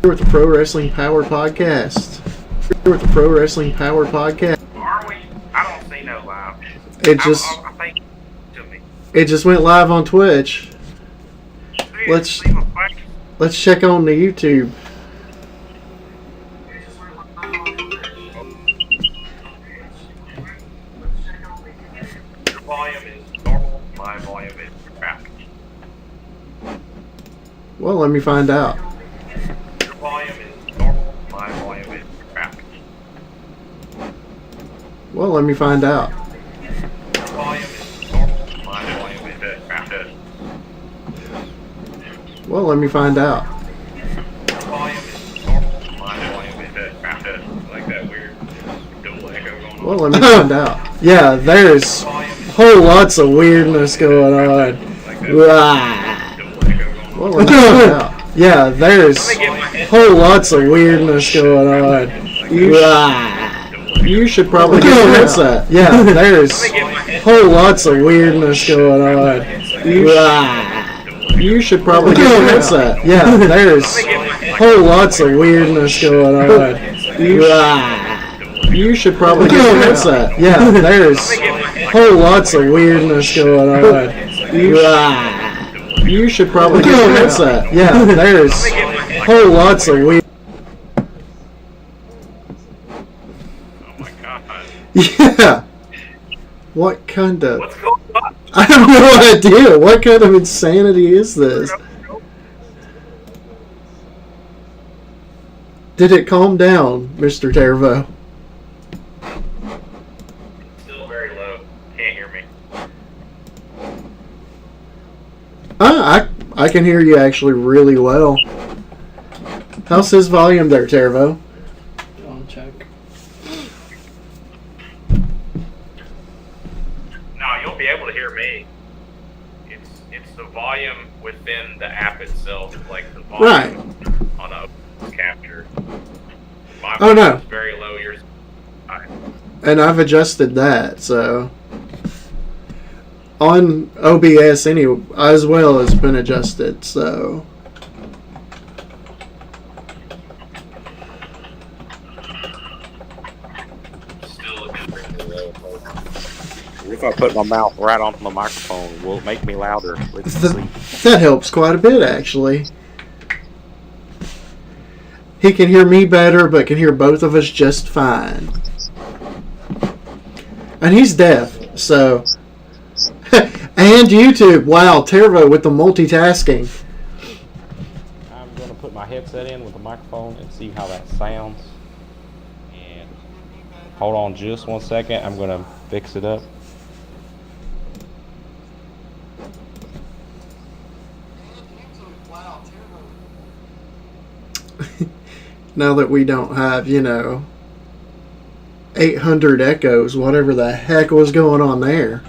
Here with the Pro Wrestling Power Podcast. Here with the Pro Wrestling Power Podcast. Are we? I don't see no live. I think to me. It just went live on Twitch. Let's check on the YouTube. Your volume is normal. My volume is crap. Well, let me find out. Your volume is normal. My volume is crap. Well, let me find out. Your volume is normal. My volume is crap. Well, let me find out. Your volume is normal. My volume is crap. Like that weird double echo going on. Well, let me find out. Yeah, there's whole lots of weirdness going on. Wow. Well, let me find out. Yeah, there's whole lots of weirdness going on. You should probably get a headset. Yeah, there's whole lots of weirdness going on. You should probably get a headset. Yeah, there's whole lots of weirdness going on. You should probably get a headset. Yeah, there's whole lots of weirdness going on. You should probably get a headset. Yeah, there's whole lots of weird. Oh my god. Yeah. What kind of? What's going on? I have no idea. What kind of insanity is this? Did it calm down, Mr. Tervo? Still very low. Can't hear me. I can hear you actually really well. How's his volume there, Tervo? I'll check. No, you'll be able to hear me. It's the volume within the app itself, like the volume on a capture. My Oh, no. is very low. Yours is high. And I've adjusted that, so on OBS anyway, as well has been adjusted, so Still looking pretty low. If I put my mouth right onto the microphone, will it make me louder? Let's see. that helps quite a bit, actually. He can hear me better, but can hear both of us just fine. And he's deaf, so. And YouTube. Wow, Tervo with the multitasking. I'm going to put my headset in with the microphone and see how that sounds. And hold on just 1 second. I'm going to fix it up. Now that we don't have, 800 echoes, whatever the heck was going on there.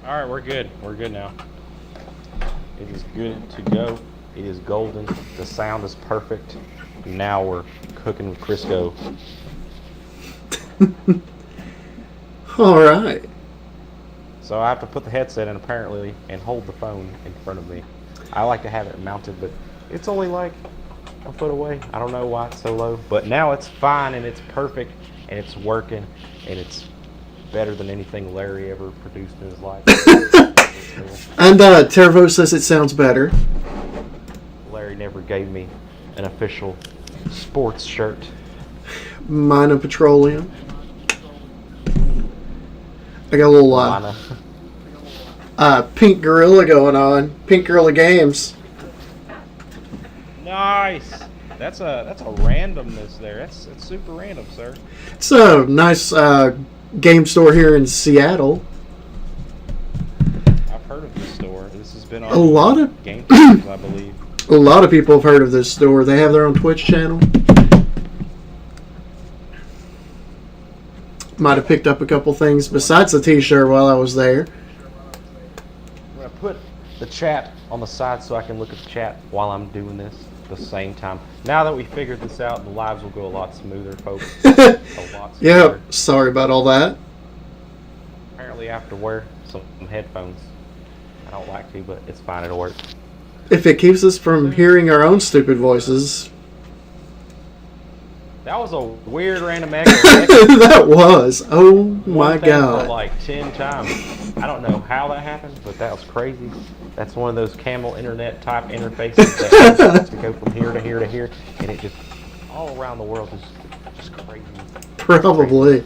Alright, we're good. We're good now. It is good to go. It is golden. The sound is perfect. Now we're cooking with Crisco. Alright. So I have to put the headset in apparently and hold the phone in front of me. I like to have it mounted, but it's only like a foot away. I don't know why it's so low, but now it's fine and it's perfect and it's working and it's better than anything Larry ever produced in his life. And Tervo says it sounds better. Larry never gave me an official sports shirt. Mine of petroleum. I got a little Pink Gorilla going on. Pink Gorilla Games. Nice. That's a randomness there. That's super random, sir. It's a nice game store here in Seattle. I've heard of this store. This has been on A lot of game shows, I believe. a lot of people have heard of this store. They have their own Twitch channel. Might have picked up a couple things besides the t-shirt while I was there. I'm gonna put the chat on the side so I can look at the chat while I'm doing this at the same time. Now that we figured this out, the lives will go a lot smoother, folks. A lot smoother. Yep, sorry about all that. Apparently I have to wear some headphones. I don't like to, but it's fine, it'll work. If it keeps us from hearing our own stupid voices. That was a weird random echo. That was. Oh my god. For like 10 times. I don't know how that happened, but that was crazy. That's one of those camel internet type interfaces that to go from here to here to here, and it just all around the world is just crazy. Probably.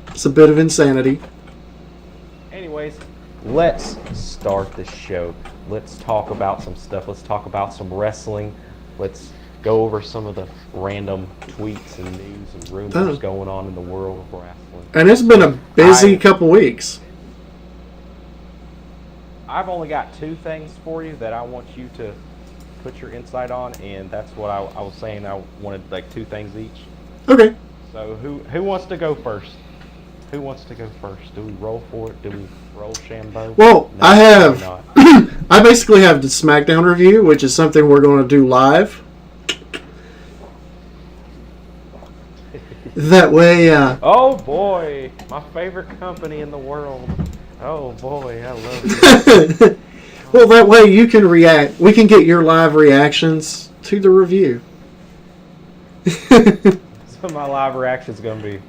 It's a bit of insanity. Anyways, let's start the show. Let's talk about some stuff. Let's talk about some wrestling. Let's go over some of the random tweets and news and rumors going on in the world of wrestling. And it's been a busy couple weeks. I've only got 2 things for you that I want you to put your insight on, and that's what I was saying. I wanted like 2 things each. Okay. So who wants to go first? Who wants to go first? Do we roll for it? Do we roll Shambo? Well, no, I have. I basically have the SmackDown review, which is something we're going to do live. That way, oh boy, my favorite company in the world. Oh boy, I love it. Well, that way you can react. We can get your live reactions to the review. So my live reaction is going to be...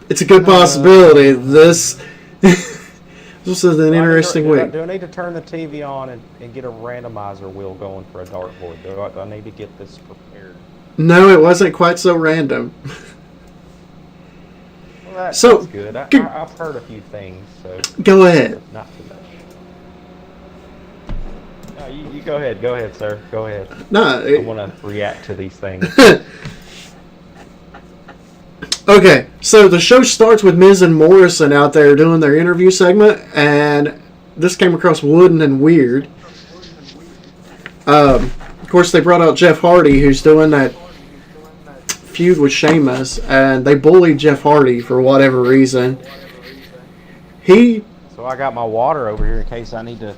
It's a good possibility. This is an interesting week. Do I need to turn the TV on and get a randomizer wheel going for a dartboard? Do I need to get this prepared? No, it wasn't quite so random. Well, that's good. I've heard a few things, so go ahead. Not too much. No, you go ahead. Go ahead, sir. Go ahead. No, I want to react to these things. Okay, so the show starts with Miz and Morrison out there doing their interview segment, and this came across wooden and weird. Of course, they brought out Jeff Hardy, who's doing that feud with Sheamus, and they bullied Jeff Hardy for whatever reason. So I got my water over here in case I need to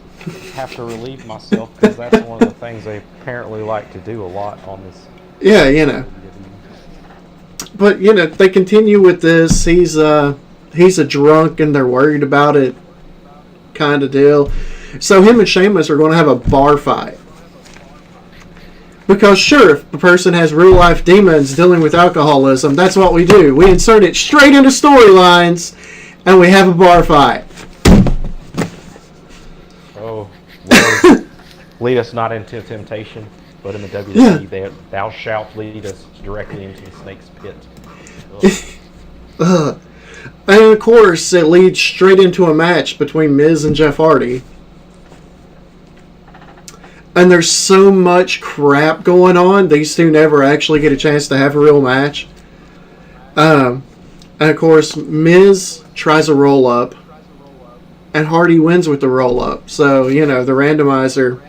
have to relieve myself, because that's one of the things they apparently like to do a lot on this. Yeah, you know. But, you know, they continue with this. He's a drunk and they're worried about it kind of deal. So him and Sheamus are going to have a bar fight. Because, sure, if a person has real-life demons dealing with alcoholism, that's what we do. We insert it straight into storylines, and we have a bar fight. Oh, Lord. Lead us not into temptation, but in the WWE, thou shalt lead us directly into the snake's pit. And, of course, it leads straight into a match between Miz and Jeff Hardy. And there's so much crap going on, these two never actually get a chance to have a real match. And of course, Miz tries a roll-up, and Hardy wins with the roll-up. So, you know, the randomizer...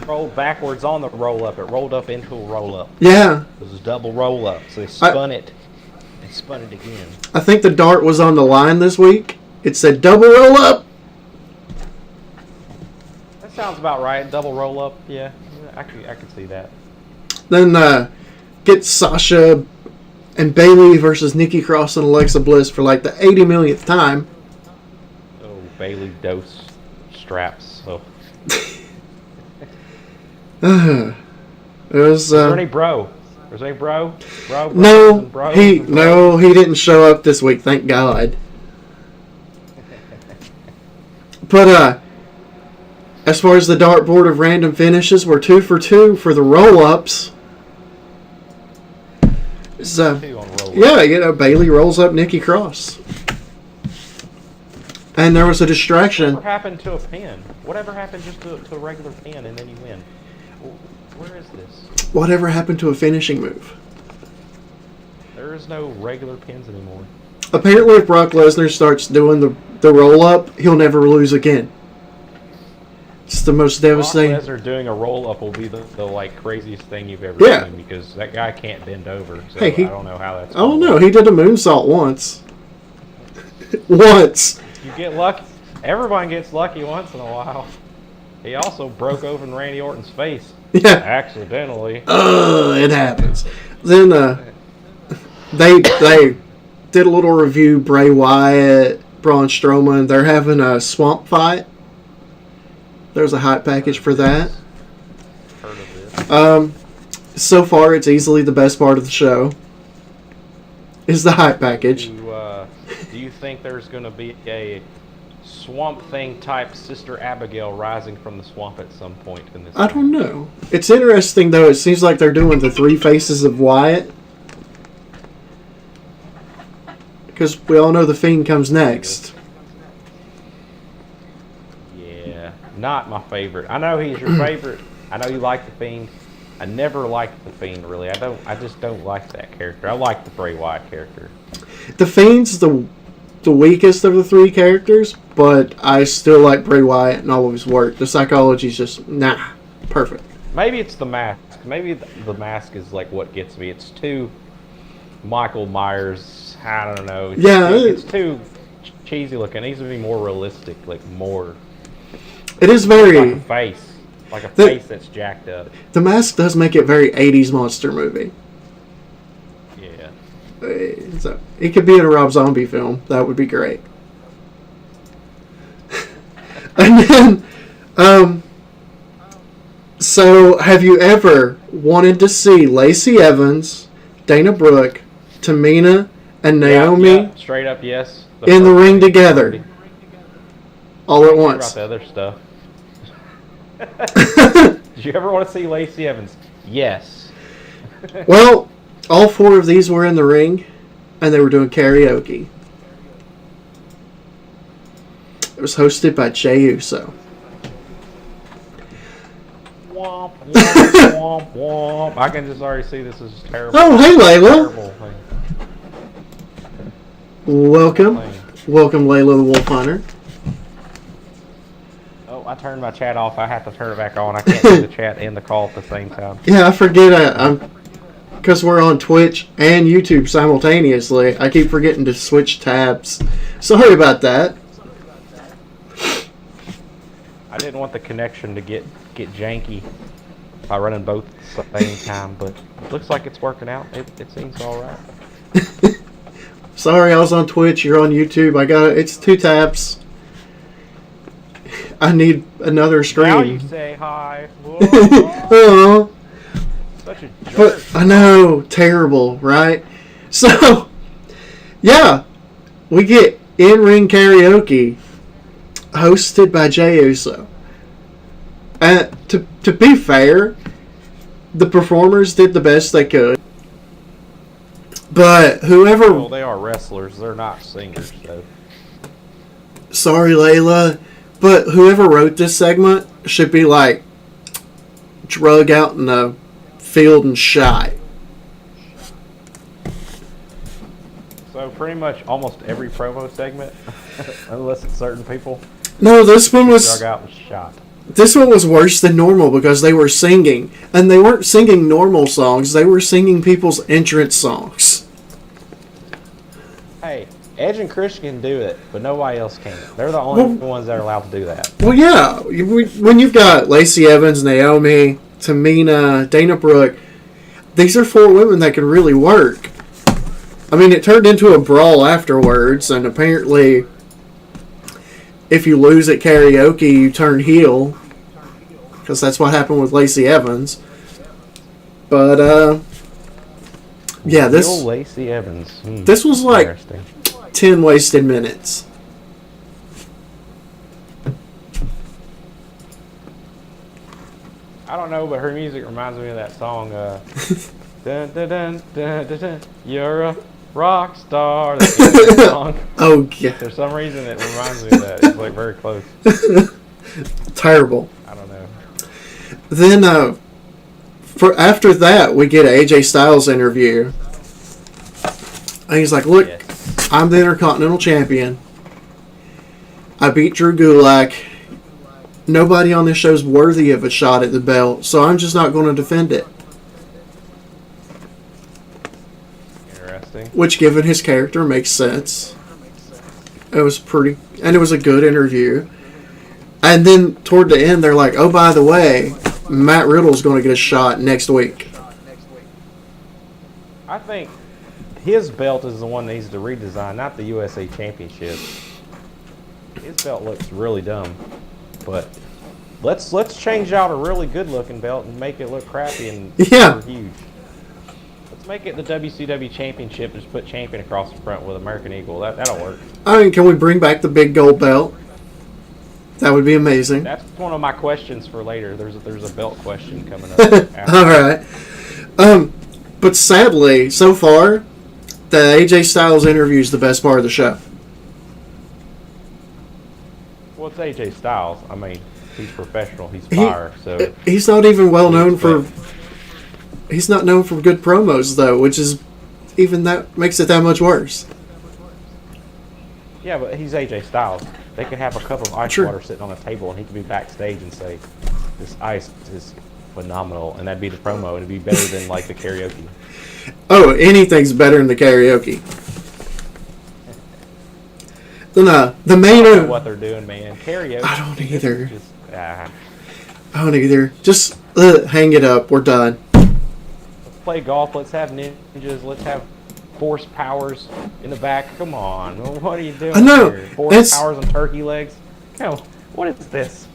rolled backwards on the roll-up. It rolled up into a roll-up. Yeah. It was a double roll-up, so they spun it and spun it again. I think the dart was on the line this week. It said double roll-up. Sounds about right. Double roll up. Yeah, I could see that. Then get Sasha and Bayley versus Nikki Cross and Alexa Bliss for like the 80 millionth time. Oh, Bayley dose straps. Oh. It was. Is there any bro? Was there any bro? No, he didn't show up this week. Thank God. But as far as the dartboard of random finishes, we're 2 for 2 for the roll-ups. So, yeah, you know, Bayley rolls up Nikki Cross. And there was a distraction. Whatever happened to a pin? Whatever happened just to a regular pin and then you win? Where is this? Whatever happened to a finishing move? There is no regular pins anymore. Apparently, if Brock Lesnar starts doing the roll-up, he'll never lose again. It's the most devastating. Brock Lesnar doing a roll-up will be the like craziest thing you've ever seen, because that guy can't bend over. So hey, I don't know how that's. I don't know. He did a moonsault once. Once. You get lucky. Everyone gets lucky once in a while. He also broke open Randy Orton's face. Yeah. Accidentally. It happens. Then they did a little review. Bray Wyatt Braun Strowman. They're having a swamp fight. There's a hype package for that. Heard of this. So far, it's easily the best part of the show. Is the hype package. Do you think there's going to be a Swamp Thing type Sister Abigail rising from the swamp at some point in this? I don't know. It's interesting though. It seems like they're doing the three faces of Wyatt. Because we all know the Fiend comes next. Yeah, not my favorite. I know he's your favorite. I know you like the Fiend. I never liked the Fiend really. I just don't like that character. I like the Bray Wyatt character. The Fiend's the weakest of the three characters, but I still like Bray Wyatt and all of his work. The psychology's just perfect. Maybe it's the mask. Maybe the mask is like what gets me. It's too Michael Myers. I don't know. It's too cheesy looking. It needs to be more realistic, like more. It is very like a face, face that's jacked up. The mask does make it very 80s monster movie. Yeah. So it could be in a Rob Zombie film. That would be great. And then, so have you ever wanted to see Lacey Evans, Dana Brooke, Tamina, and Naomi yeah, straight up, yes. In the ring together, all at once? About the other stuff. Did you ever want to see Lacey Evans? Yes. Well, all four of these were in the ring, and they were doing karaoke. It was hosted by Jey Uso. Womp, womp, womp, womp. I can just already see this is terrible. Oh, hey, Layla. Terrible thing. Welcome, Layla the Wolf Hunter. Oh, I turned my chat off. I have to turn it back on. I can't do the chat and the call at the same time. Yeah, I forget. Because we're on Twitch and YouTube simultaneously, I keep forgetting to switch tabs. Sorry about that. I didn't want the connection to get janky by running both at the same time, but it looks like it's working out. It seems all right. Sorry, I was on Twitch. You're on YouTube. It's two tabs. I need another screen. Now you say hi. Oh, such a jerk. but I know, terrible, right? So, yeah, we get in-ring karaoke hosted by Jey Uso. And to be fair, the performers did the best they could. But whoever... Well, they are wrestlers. They're not singers, though. Sorry, Layla. But whoever wrote this segment should be, like, drug out in a field and shot. So pretty much almost every promo segment, unless it's certain people, No, this one was... drug out and shot. This one was worse than normal because they were singing. And they weren't singing normal songs. They were singing people's entrance songs. Hey, Edge and Christian can do it, but nobody else can. They're the only ones that are allowed to do that. Well, yeah. When you've got Lacey Evans, Naomi, Tamina, Dana Brooke, these are four women that can really work. I mean, it turned into a brawl afterwards, and apparently, if you lose at karaoke, you turn heel. Because that's what happened with Lacey Evans. But, yeah, this... Heel Lacey Evans. This was like 10 wasted minutes. I don't know, but her music reminds me of that song, dun, dun, dun, dun, dun, dun, you're a rock star. That song. Oh, yeah. For some reason, it reminds me of that. It's like very close. Terrible. I don't know. Then, after that, we get an AJ Styles interview. And he's like, look, Yes. I'm the Intercontinental Champion. I beat Drew Gulak. Nobody on this show's worthy of a shot at the belt, so I'm just not going to defend it. Interesting. Which, given his character, makes sense. It was and it was a good interview. And then, toward the end, they're like, oh, by the way, Matt Riddle's going to get a shot next week. I think his belt is the one that needs to redesign, not the USA Championship. His belt looks really dumb, but let's change out a really good looking belt and make it look crappy and Yeah. super huge. Let's make it the WCW Championship and just put champion across the front with American Eagle. That'll work. I mean, can we bring back the big gold belt? That would be amazing. That's one of my questions for later. There's a belt question coming up. All right. But sadly, so far, the AJ Styles interview is the best part of the show. Well, it's AJ Styles. I mean, he's professional. He's fire. So He's not even well known for. He's not known for good promos though, which is even that makes it that much worse. yeah, but he's AJ Styles. They could have a cup of ice water sitting on a table, and he could be backstage and say, "This ice is phenomenal," and that'd be the promo. It'd be better than like the karaoke. Oh, anything's better than the karaoke. The main. I don't know what they're doing, man. Karaoke. I don't either. Just, I don't either. Just hang it up. We're done. let's play golf. Let's have ninjas. Let's have force powers in the back. Come on. What are you doing I know. here? Force powers and turkey legs? Come on. What is this?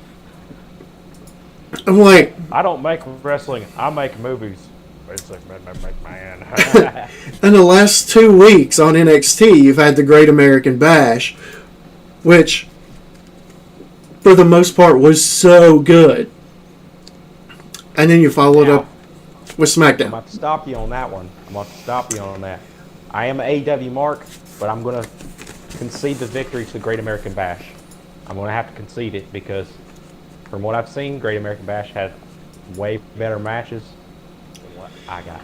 I'm like, I don't make wrestling. I make movies. It's like, man. in the last 2 weeks on NXT, you've had the Great American Bash, which, for the most part, was so good. And then you followed up with I'm SmackDown. about to stop you on that one. I'm about to stop you on that. I am an AEW mark, but I'm going to concede the victory to the Great American Bash. I'm going to have to concede it because from what I've seen, Great American Bash had way better matches than what I got.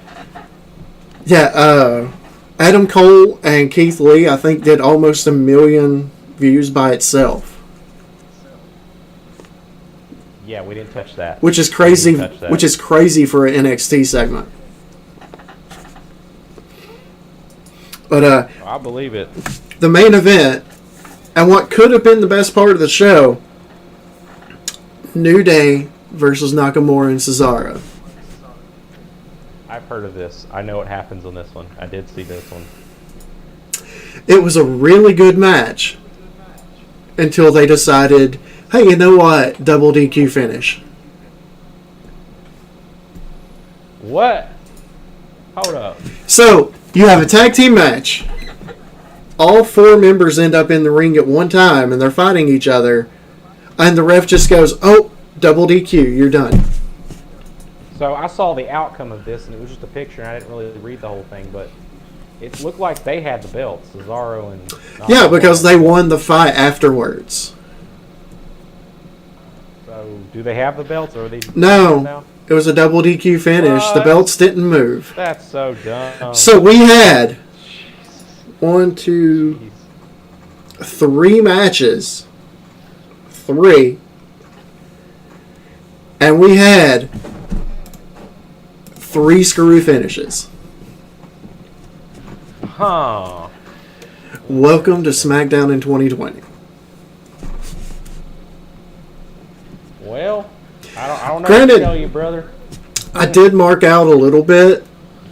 Yeah, Adam Cole and Keith Lee, I think, did almost 1 million views by itself. Yeah, we didn't touch that. Which is crazy. Which is crazy for an NXT segment. But I believe it. the main event, and what could have been the best part of the show, New Day versus Nakamura and Cesaro. I've heard of this. I know what happens on this one. I did see this one. It was a really good match until they decided, hey, you know what? Double DQ finish. What? Hold up. So, you have a tag team match. All 4 members end up in the ring at one time, and they're fighting each other. And the ref just goes, oh, double DQ, you're done. So I saw the outcome of this, and it was just a picture, and I didn't really read the whole thing, but it looked like they had the belts, Cesaro and... Yeah, because they won the fight afterwards. So, do they have the belts, or are they... No, now? it was a double DQ finish. The belts didn't move. That's so dumb. So we had 1, 2, 3 matches. 3. And we had 3 screw finishes. Huh. Welcome to SmackDown in 2020. Well, I don't know Granted, what to tell you, brother. I did mark out a little bit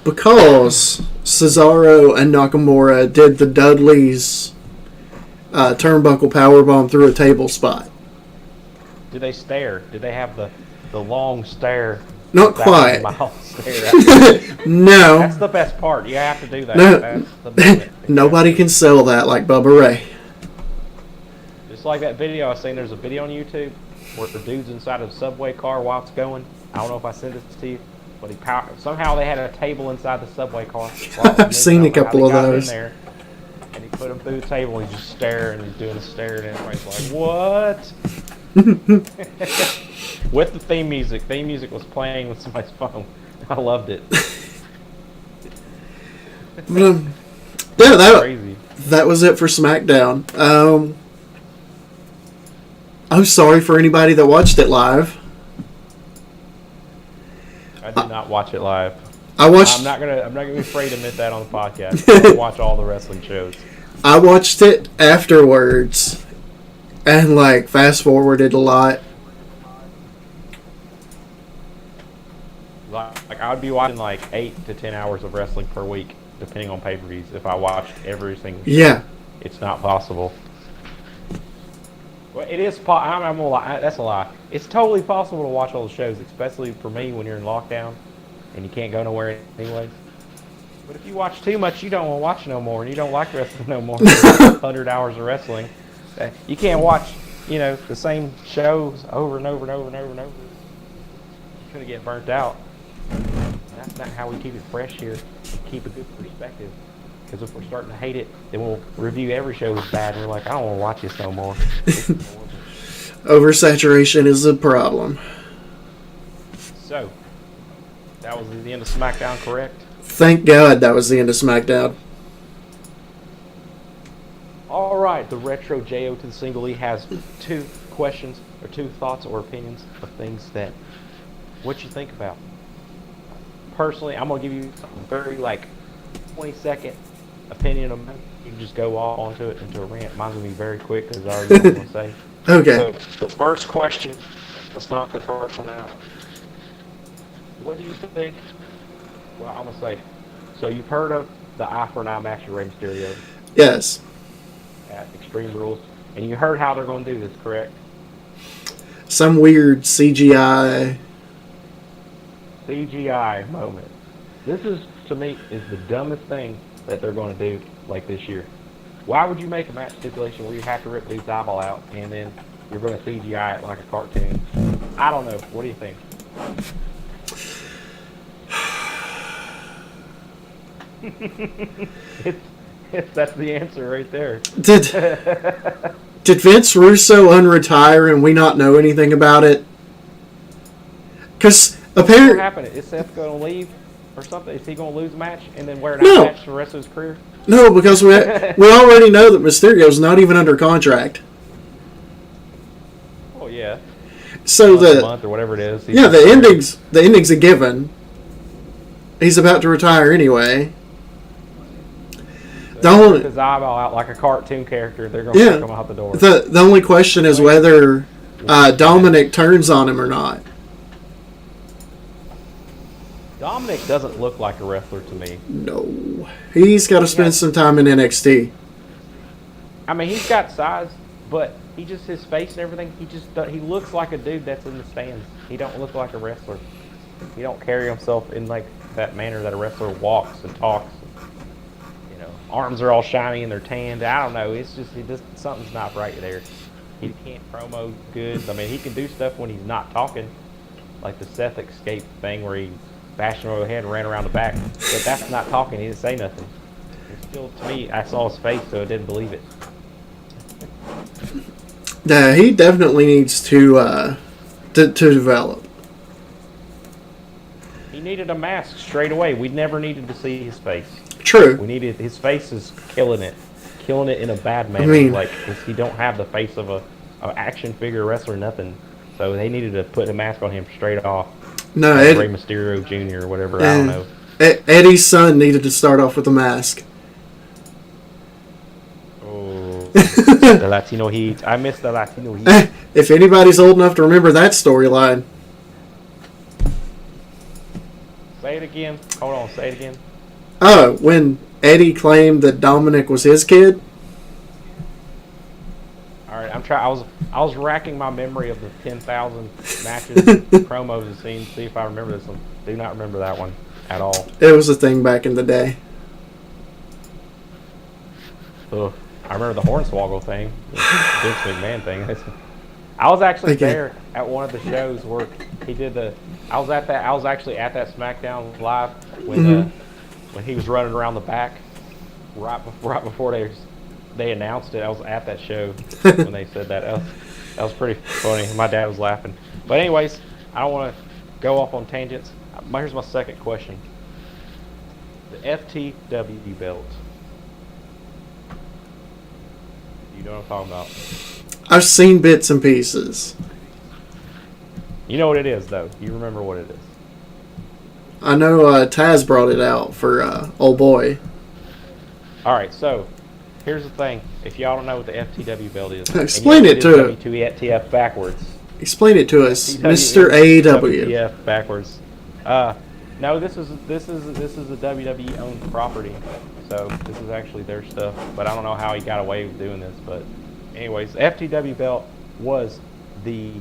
because Cesaro and Nakamura did the Dudleys turnbuckle powerbomb through a table spot. Did they stare? Did they have the long stare? Not quite. Stare No. That's the best part. You have to do that. No. That's the moment. Nobody can sell that like Bubba Ray. Just like that video I seen. There's a video on YouTube where the dude's inside a subway car while it's going. I don't know if I sent this to you, but somehow they had a table inside the subway car. I've seen a couple of those. There, and he put him through the table and he's just staring and he's doing a stare and everybody's like, what? With the theme music. Theme music was playing with somebody's phone. I loved it. Yeah, Crazy. that was it for SmackDown. I'm sorry for anybody that watched it live. I did not watch it live. I'm not gonna be afraid to admit that on the podcast. I watch all the wrestling shows. I watched it afterwards and fast forwarded a lot. Like I would be watching 8 to 10 hours of wrestling per week, depending on pay-per-views. If I watched every single show. Yeah. It's not possible. Well, it is. I'm gonna lie. That's a lie. It's totally possible to watch all the shows, especially for me when you're in lockdown and you can't go nowhere anyways. But if you watch too much, you don't want to watch no more, and you don't like wrestling no more. 100 hours of wrestling, you can't watch, the same shows over and over and over and over and over. You're gonna get burnt out. That's not how we keep it fresh here. Keep a good perspective. Because if we're starting to hate it, then we'll review every show as bad, and we're like, I don't want to watch this no more. Oversaturation is a problem. So, that was the end of SmackDown, correct? Thank God that was the end of SmackDown. All right, the Retro JO to the Single E has 2 questions, or 2 thoughts or opinions of things that, what you think about. Personally, I'm going to give you something very, 20-second opinion of mine. You can just go all onto it into a rant. Mine's going to be very quick because I already know what I'm going to say. Okay. So, the first question, let's knock the first one out. What do you think? Well, I'm going to say, so you've heard of the eye for an eye match with Rey Mysterio Yes. at Extreme Rules, and you heard how they're going to do this, correct? Some weird CGI moment. This is, to me, is the dumbest thing that they're going to do this year. Why would you make a match stipulation where you have to rip dude's eyeball out and then you're going to CGI it like a cartoon? I don't know. What do you think? That's the answer right there. Did Vince Russo unretire and we not know anything about it? Because apparently, what happened? Is Seth going to leave or something? Is he going to lose a match and then wear an eye match for the rest of his career? No, because we already know that Mysterio's not even under contract. Oh yeah. So a month or whatever it is. The ending's a given. He's about to retire anyway. His eyeball out like a cartoon character. They're going to come out the door. The only question is whether Dominic turns on him or not. Dominic doesn't look like a wrestler to me. No. He's got to spend some time in NXT. I mean, he's got size, but his face and everything, he looks like a dude that's in the stands. He don't look like a wrestler. He don't carry himself in that manner that a wrestler walks and talks. Arms are all shiny and they're tanned. I don't know. It's just something's not right there. He can't promo good. I mean, he can do stuff when he's not talking, like the Seth Escape thing where he bashed him over the head and ran around the back. But that's not talking. He didn't say nothing. It's still, to me, I saw his face, so I didn't believe it. Yeah, he definitely needs to develop. He needed a mask straight away. We never needed to see his face. True. His face is killing it in a bad manner. I mean, he don't have the face of a action figure wrestler, nothing. So they needed to put a mask on him straight off. No, Rey Mysterio Jr. or whatever. I don't know. Eddie's son needed to start off with a mask. Oh, the Latino heat. I miss the Latino heat. If anybody's old enough to remember that storyline. Say it again. Hold on. Say it again. Oh, when Eddie claimed that Dominic was his kid? All right, I was racking my memory of the 10,000 matches, promos, and scenes. See if I remember this one. Do not remember that one at all. It was a thing back in the day. Ugh. I remember the Hornswoggle thing, the Vince McMahon thing. I was actually there at one of the shows where he did the. I was actually at that SmackDown Live when he was running around the back, right before they announced it. I was at that show when they said that. That was pretty funny. My dad was laughing. But anyways, I don't want to go off on tangents. Here's my second question. The FTW belt. You know what I'm talking about? I've seen bits and pieces. You know what it is, though. You remember what it is. I know Taz brought it out for old boy. All right, so here's the thing. If y'all don't know what the FTW belt is, explain it to us. WTF backwards. Explain it to us, Mr. AEW. WTF backwards. No, this is a WWE owned property, so this is actually their stuff. But I don't know how he got away with doing this. But anyways, the FTW belt was the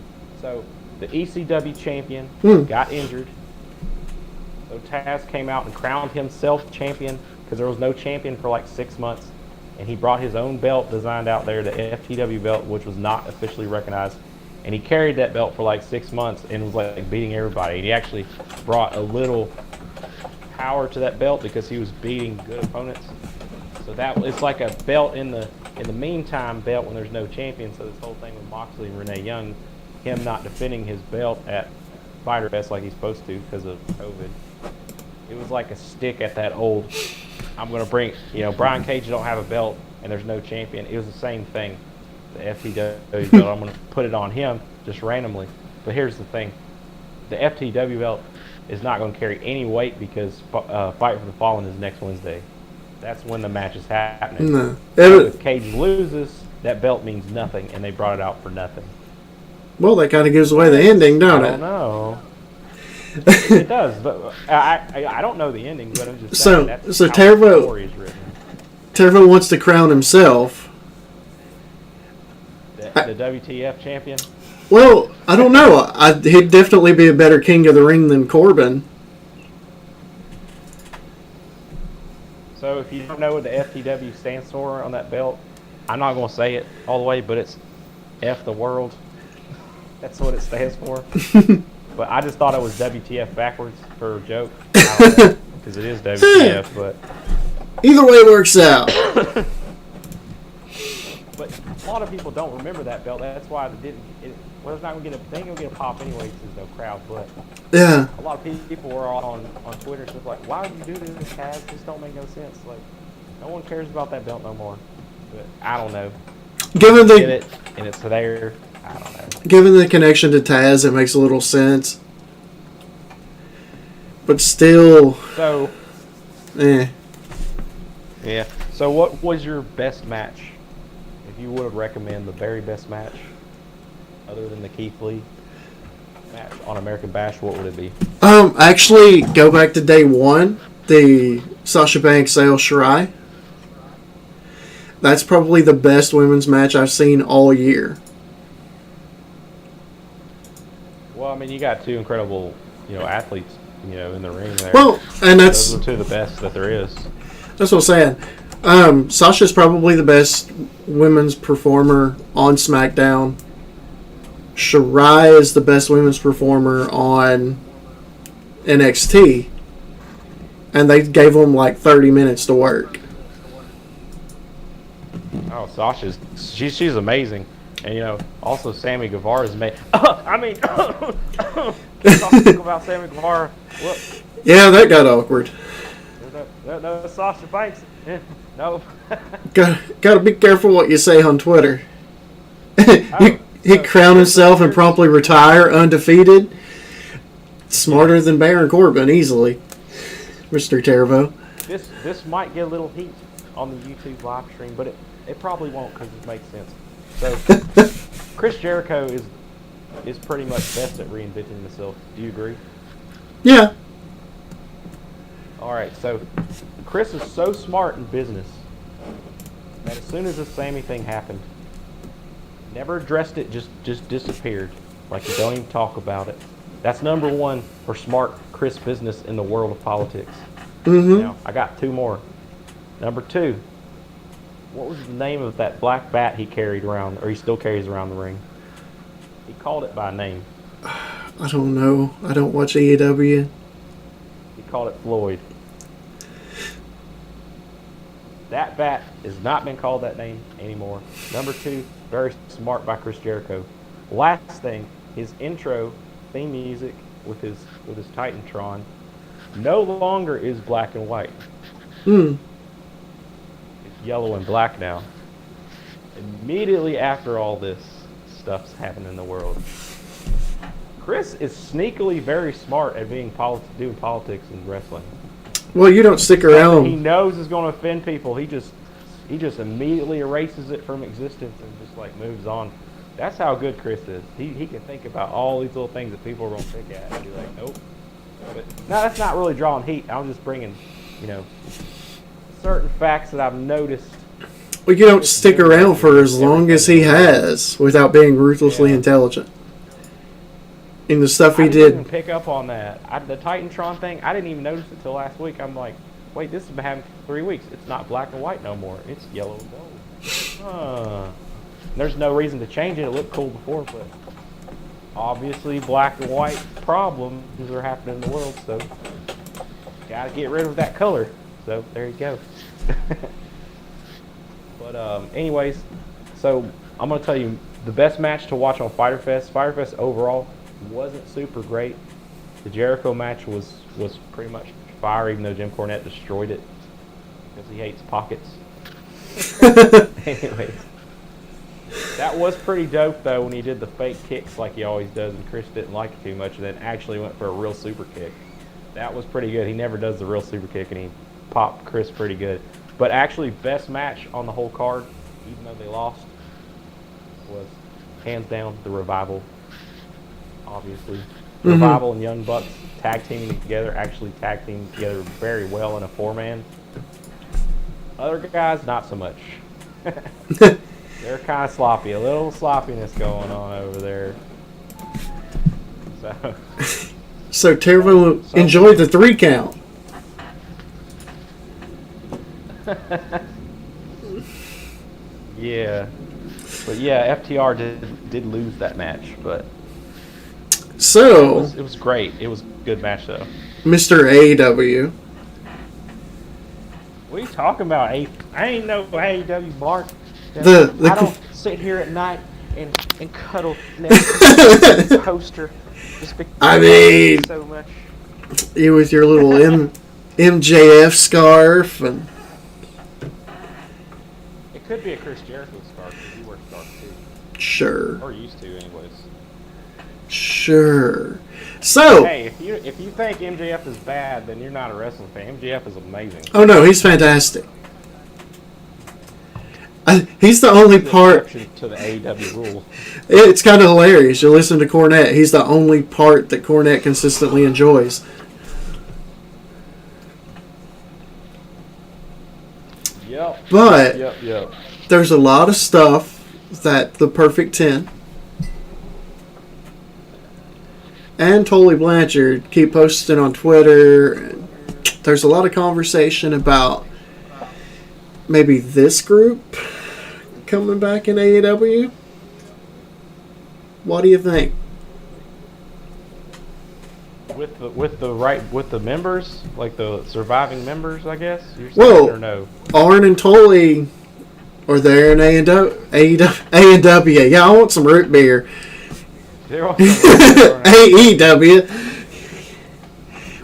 ECW champion got injured. So Taz came out and crowned himself champion because there was no champion for like 6 months. And he brought his own belt designed out there, the FTW belt, which was not officially recognized. And he carried that belt for like 6 months and was like beating everybody. And he actually brought a little power to that belt because he was beating good opponents. So it's like a belt in the meantime belt when there's no champion. So this whole thing with Moxley and Renee Young, him not defending his belt at Fyter Fest like he's supposed to because of COVID. It was like a stick at that old, I'm going to bring, Brian Cage don't have a belt and there's no champion. It was the same thing. The FTW belt, I'm going to put it on him just randomly. But here's the thing. The FTW belt is not going to carry any weight because Fight for the Fallen is next Wednesday. That's when the match is happening. No. If Cage loses, that belt means nothing, and they brought it out for nothing. Well, that kind of gives away the ending, don't it? I don't know. It does, but I don't know the ending, but I'm just saying that's how the story is written. Tervo wants to crown himself. The WTF champion? Well, I don't know. He'd definitely be a better King of the Ring than Corbin. So if you don't know what the FTW stands for on that belt, I'm not going to say it all the way, but it's F the world. That's what it stands for. But I just thought it was WTF backwards for a joke. Because it is WTF, but... Either way works out. But a lot of people don't remember that belt. That's why it's not going to get a pop anyway because there's no crowd. But yeah, a lot of people were on Twitter stuff like, "Why would you do this, Taz? This don't make no sense." Like, no one cares about that belt no more. But I don't know. Given the get it and it's there, I don't know. Given the connection to Taz, it makes a little sense. But still, Yeah. So what was your best match? If you would recommend the very best match, other than the Keith Lee match on American Bash, what would it be? Actually, go back to day one, the Sasha Banks Io Shirai. That's probably the best women's match I've seen all year. Well, I mean, you got two incredible, athletes, in the ring there. Well, and those are two of the best that there is. That's what I'm saying. Sasha's probably the best women's performer on SmackDown. Shirai is the best women's performer on NXT. And they gave them like 30 minutes to work. Oh, she's amazing. And, also Sammy Guevara's amazing. Talk about Sammy Guevara. Look. Yeah, that got awkward. No, Sasha Banks. No. Gotta be careful what you say on Twitter. He crowned himself and promptly retire undefeated. Smarter than Baron Corbin, easily. Mr. Tervo. This might get a little heat on the YouTube live stream, but it probably won't because it makes sense. So, Chris Jericho is pretty much best at reinventing himself. Do you agree? Yeah. All right, so Chris is so smart in business that as soon as the Sammy thing happened, never addressed it, just disappeared. Like you don't even talk about it. That's number one for smart Chris business in the world of politics. Mm-hmm. Now, I got two more. Number two, what was the name of that black bat he carried around, or he still carries around the ring? He called it by name. I don't know. I don't watch AEW. He called it Floyd. That bat has not been called that name anymore. Number two, very smart by Chris Jericho. Last thing, his intro theme music with his Titantron no longer is black and white. It's yellow and black now. Immediately after all this stuff's happened in the world, Chris is sneakily very smart at doing politics and wrestling. Well, you don't stick around. He knows is going to offend people. He just immediately erases it from existence and just like moves on. That's how good Chris is. He can think about all these little things that people are going to pick at and be like, nope. But no, that's not really drawing heat. I'm just bringing, certain facts that I've noticed Well, you don't stick around for as long as he has without being ruthlessly intelligent. In the stuff he I did. didn't even pick up on that. The Titantron thing, I didn't even notice it till last week. I'm like, wait, this has been happening for 3 weeks. It's not black and white no more. It's yellow and gold. Huh. There's no reason to change it. It looked cool before, but obviously black and white problems are happening in the world, so gotta get rid of that color. So there you go. But anyways, so I'm gonna tell you the best match to watch on Fyter Fest. Fyter Fest overall wasn't super great. The Jericho match was pretty much fire, even though Jim Cornette destroyed it because he hates pockets. Anyways, that was pretty dope though when he did the fake kicks like he always does, and Chris didn't like it too much, and then actually went for a real super kick. That was pretty good. He never does the real super kick, and he popped Chris pretty good. But actually, best match on the whole card, even though they lost, was hands down the Revival. Obviously, Revival and Young Bucks tag teaming together, actually tag teaming together very well in a 4-man. Other guys, not so much. They're kind of sloppy, a little sloppiness going on over there. So Tervo enjoyed the 3 count. Yeah, but yeah, FTR did lose that match, but so it was great. It was a good match though. Mr. AEW. What are you talking about? I ain't no AEW Mark. I don't sit here at night and cuddle next to the poster just because I mean, so much. You with your little MJF scarf and. It could be a Chris Jericho scarf because he wears scarves too. Sure. Or used to, anyways. Sure. So. Hey, if you think MJF is bad, then you're not a wrestling fan. MJF is amazing. Oh no, he's fantastic. He's the only part to the AEW rule. It's kind of hilarious. You listen to Cornette. He's the only part that Cornette consistently enjoys. Yep. But Yep. there's a lot of stuff that the Perfect 10 and Tully Blanchard keep posting on Twitter. And there's a lot of conversation about maybe this group coming back in AEW. What do you think? With the members, like the surviving members, I guess. You're saying, Well, or no? Arn and Tully are there in AEW. Yeah, I want some root beer. They're all AEW.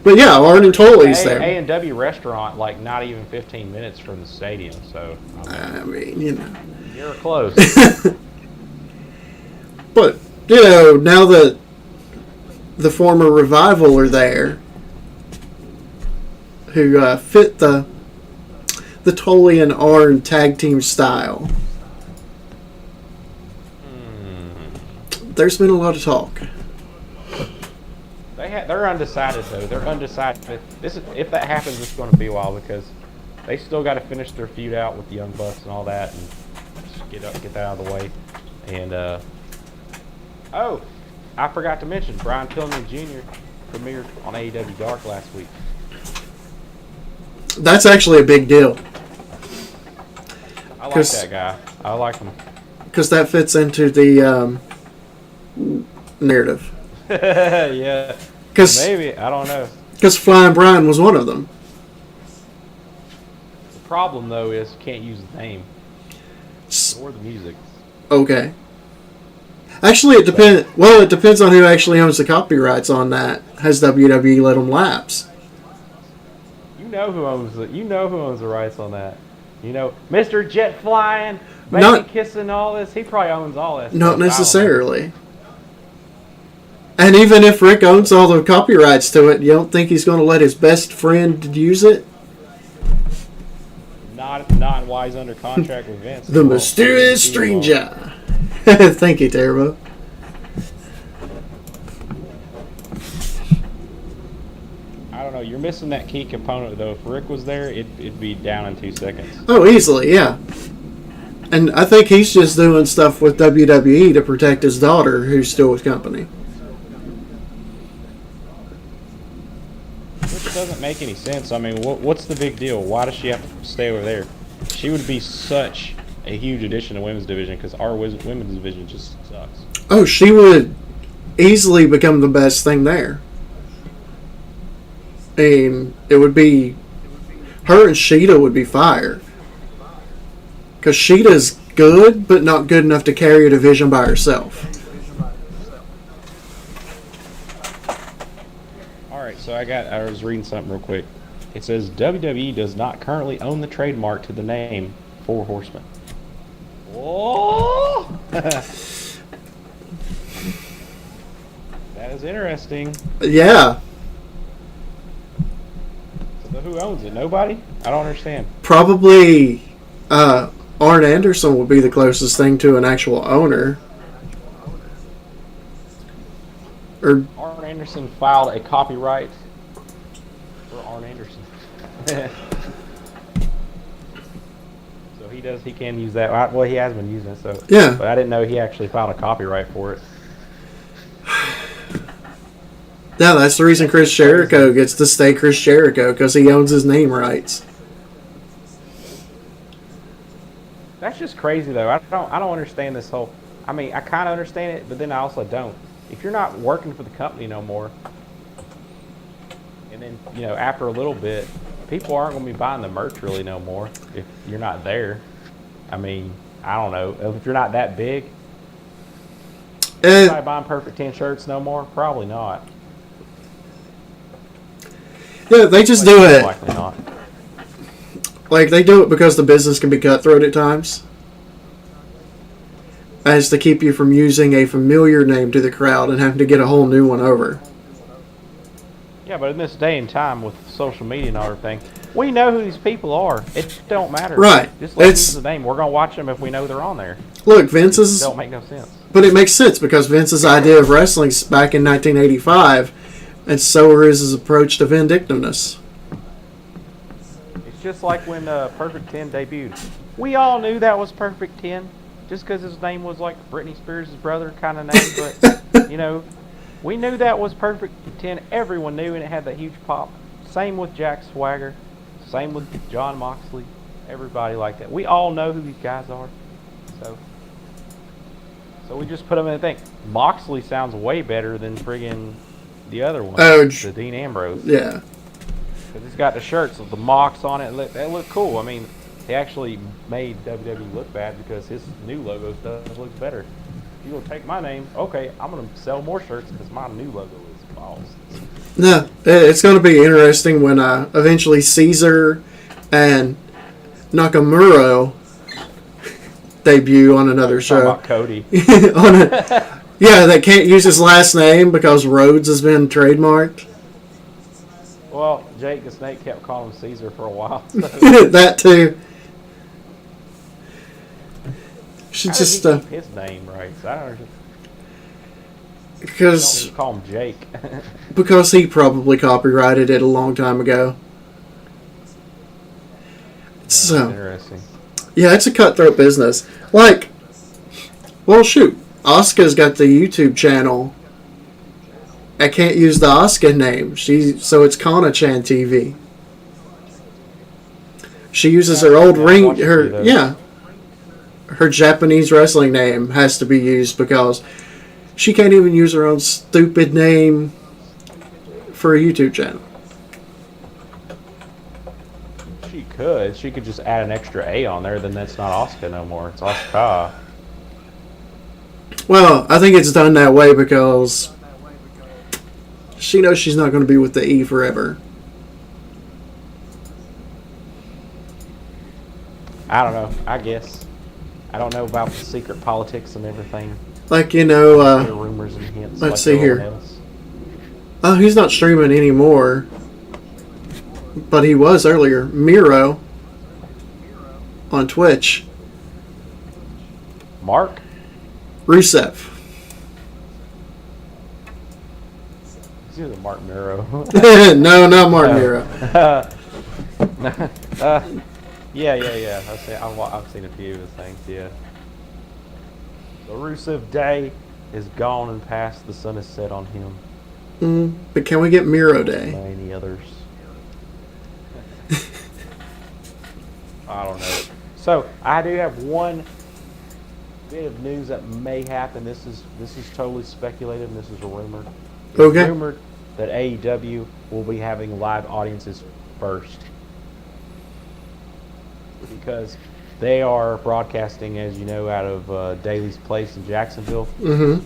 But yeah, Arn and Tully's there. A&W restaurant, like not even 15 minutes from the stadium, so I mean, you know. you're close. But, you know, now that the former Revival are there, who fit the Tully and Arn tag team style, there's been a lot of talk. They're undecided though. They're undecided. If that happens, it's going to be a while because they still got to finish their feud out with the Young Bucks and all that, and just get that out of the way. And oh, I forgot to mention Brian Pillman Jr. premiered on AEW Dark last week. That's actually a big deal. I like that guy. I like him. Because that fits into the narrative. Yeah. Maybe. I don't know. Because Flying Brian was one of them. The problem, though, is you can't use the name or the music. Okay. Actually, it depends. Well, it depends on who actually owns the copyrights on that. Has WWE let them lapse? You know who owns the rights on that. You know, Mr. Jet Flying, Baby Kissing, all this. He probably owns all that. Not necessarily. And even if Rick owns all the copyrights to it, you don't think he's going to let his best friend use it? Not while he's under contract with Vince. The mysterious stranger. Thank you, Terbo. I don't know. You're missing that key component, though. If Rick was there, it'd be down in 2 seconds. Oh, easily, yeah. And I think he's just doing stuff with WWE to protect his daughter, who's still with company. Which doesn't make any sense. I mean, what's the big deal? Why does she have to stay over there? She would be such a huge addition to women's division because our women's division just sucks. Oh, she would easily become the best thing there. And it would be... Her and Sheeta would be fire. Because Sheeta's good, but not good enough to carry a division by herself. Alright, so I was reading something real quick. It says WWE does not currently own the trademark to the name Four Horsemen. Whoa! That is interesting. Yeah. So who owns it? Nobody? I don't understand. Probably Arn Anderson would be the closest thing to an actual owner. Or Arn Anderson filed a copyright for Arn Anderson. So he can use that. Well, he has been using it, so yeah. But I didn't know he actually filed a copyright for it. Yeah, that's the reason Chris Jericho gets to stay Chris Jericho, because he owns his name rights. That's just crazy, though. I don't understand this whole. I mean, I kind of understand it, but then I also don't. If you're not working for the company no more, and then after a little bit, people aren't going to be buying the merch really no more if you're not there. I mean, I don't know if you're not that big. Anybody buying Perfect 10 shirts no more? Probably not. Yeah, they just do it. Likely not. Like, they do it because the business can be cutthroat at times. As to keep you from using a familiar name to the crowd and having to get a whole new one over. Yeah, but in this day and time with social media and everything, we know who these people are. It don't matter. Right. Just let them use the name. We're going to watch them if we know they're on there. Look, Vince's... It don't make no sense. But it makes sense because Vince's idea of wrestling back in 1985, and so is his approach to vindictiveness. It's just like when Perfect 10 debuted. We all knew that was Perfect 10, just because his name was like Britney Spears' brother kind of name. But, we knew that was Perfect 10. Everyone knew, and it had that huge pop. Same with Jack Swagger. Same with John Moxley. Everybody like that. We all know who these guys are. So we just put them in the thing. Moxley sounds way better than friggin' the other one. The Dean Ambrose. Yeah. Because he's got the shirts with the Mox on it. They look cool. I mean, they actually made WWE look bad because his new logo does look better. If you're going to take my name, okay, I'm going to sell more shirts because my new logo is balls. No, it's going to be interesting when eventually Caesar and Nakamura debut on another show. About Cody. Yeah, they can't use his last name because Rhodes has been trademarked. Well, Jake the Snake kept calling him Caesar for a while. So. That too. Should How just did he keep his name right. So I don't know. Because Don't call him Jake. Because he probably copyrighted it a long time ago. So interesting. Yeah, it's a cutthroat business. Like, well, shoot, Asuka's got the YouTube channel. I can't use the Asuka name. So it's Kana-chan TV. She uses her old ring. Her Japanese wrestling name has to be used because she can't even use her own stupid name for a YouTube channel. She could. She could just add an extra A on there. Then that's not Asuka no more. It's Asuka. Well, I think it's done that way because she knows she's not going to be with the E forever. I don't know. I guess. I don't know about the secret politics and everything. Like, rumors and hints. Let's see here. Oh, he's not streaming anymore. But he was earlier. Miro on Twitch. Mark? Rusev. It's either Mark Miro. No, not Mark Miro. Yeah. I've seen a few of his things. Yeah. The Rusev Day is gone and past. The sun is set on him. But can we get Miro Day? Many others. I don't know. So I do have one bit of news that may happen. This is totally speculative, and this is a rumor. It's Okay. rumored that AEW will be having live audiences first because they are broadcasting, as you know, out of Daly's Place in Jacksonville,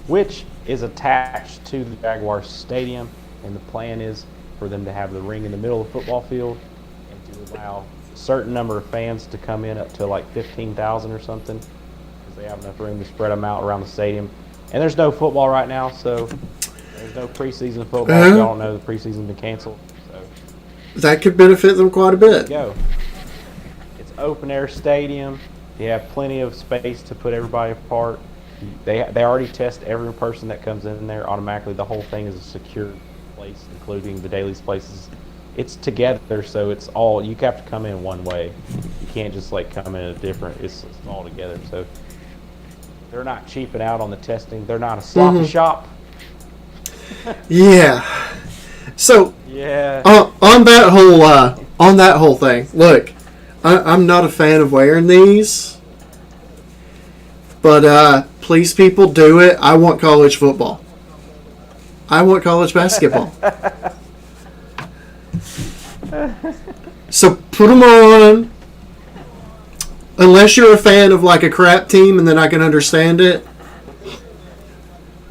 which is attached to the Jaguars Stadium, and the plan is for them to have the ring in the middle of the football field and to allow a certain number of fans to come in, up to like 15,000 or something, because they have enough room to spread them out around the stadium. And there's no football right now, so there's no preseason football. Y'all don't know the preseason's been canceled. So that could benefit them quite a bit. Go. It's open air stadium. You have plenty of space to put everybody apart. They already test every person that comes in there automatically. The whole thing is a secure place, including the Daly's places. It's together, so it's all, you have to come in one way. You can't just like come in a different. It's all together. So they're not cheaping out on the testing. They're not a sloppy shop. Yeah. So yeah. On that whole thing, look, I'm not a fan of wearing these, but please, people, do it. I want college football. I want college basketball. So put them on. Unless you're a fan of like a crap team, and then I can understand it.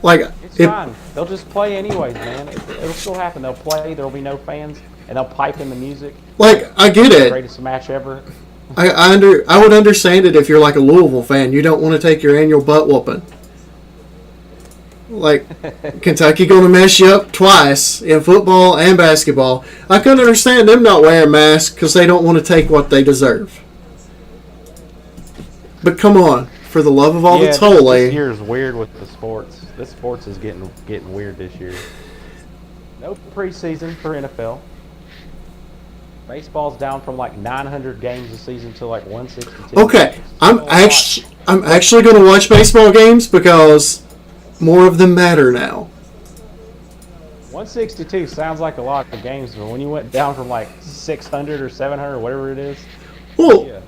Like it's fine. They'll just play anyways, man. It'll still happen. They'll play. There'll be no fans, and they'll pipe in the music. Like, I get it. Greatest match ever. I would understand it if you're like a Louisville fan. You don't want to take your annual butt whooping. Like, Kentucky going to mess you up twice in football and basketball. I can understand them not wearing masks because they don't want to take what they deserve. But come on, for the love of all that's holy. This year is weird with the sports. This sports is getting weird this year. No preseason for NFL. Baseball's down from like 900 games a season to like 162. Okay, I'm actually going to watch baseball games because more of them matter now. 162 sounds like a lot of games, but when you went down from like 600 or 700 or whatever it is, well,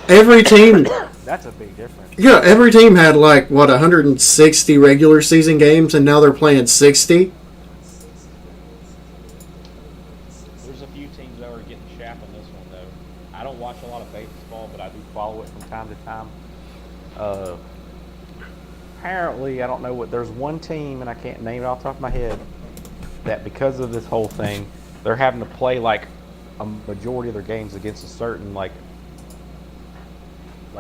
every team. That's a big difference. Yeah, every team had like 160 regular season games, and now they're playing 60. There's a few teams that are getting shaft on this one though. I don't watch a lot of baseball, but I do follow it from time to time. Apparently, I don't know what. There's one team, and I can't name it off the top of my head, that because of this whole thing, they're having to play like a majority of their games against a certain like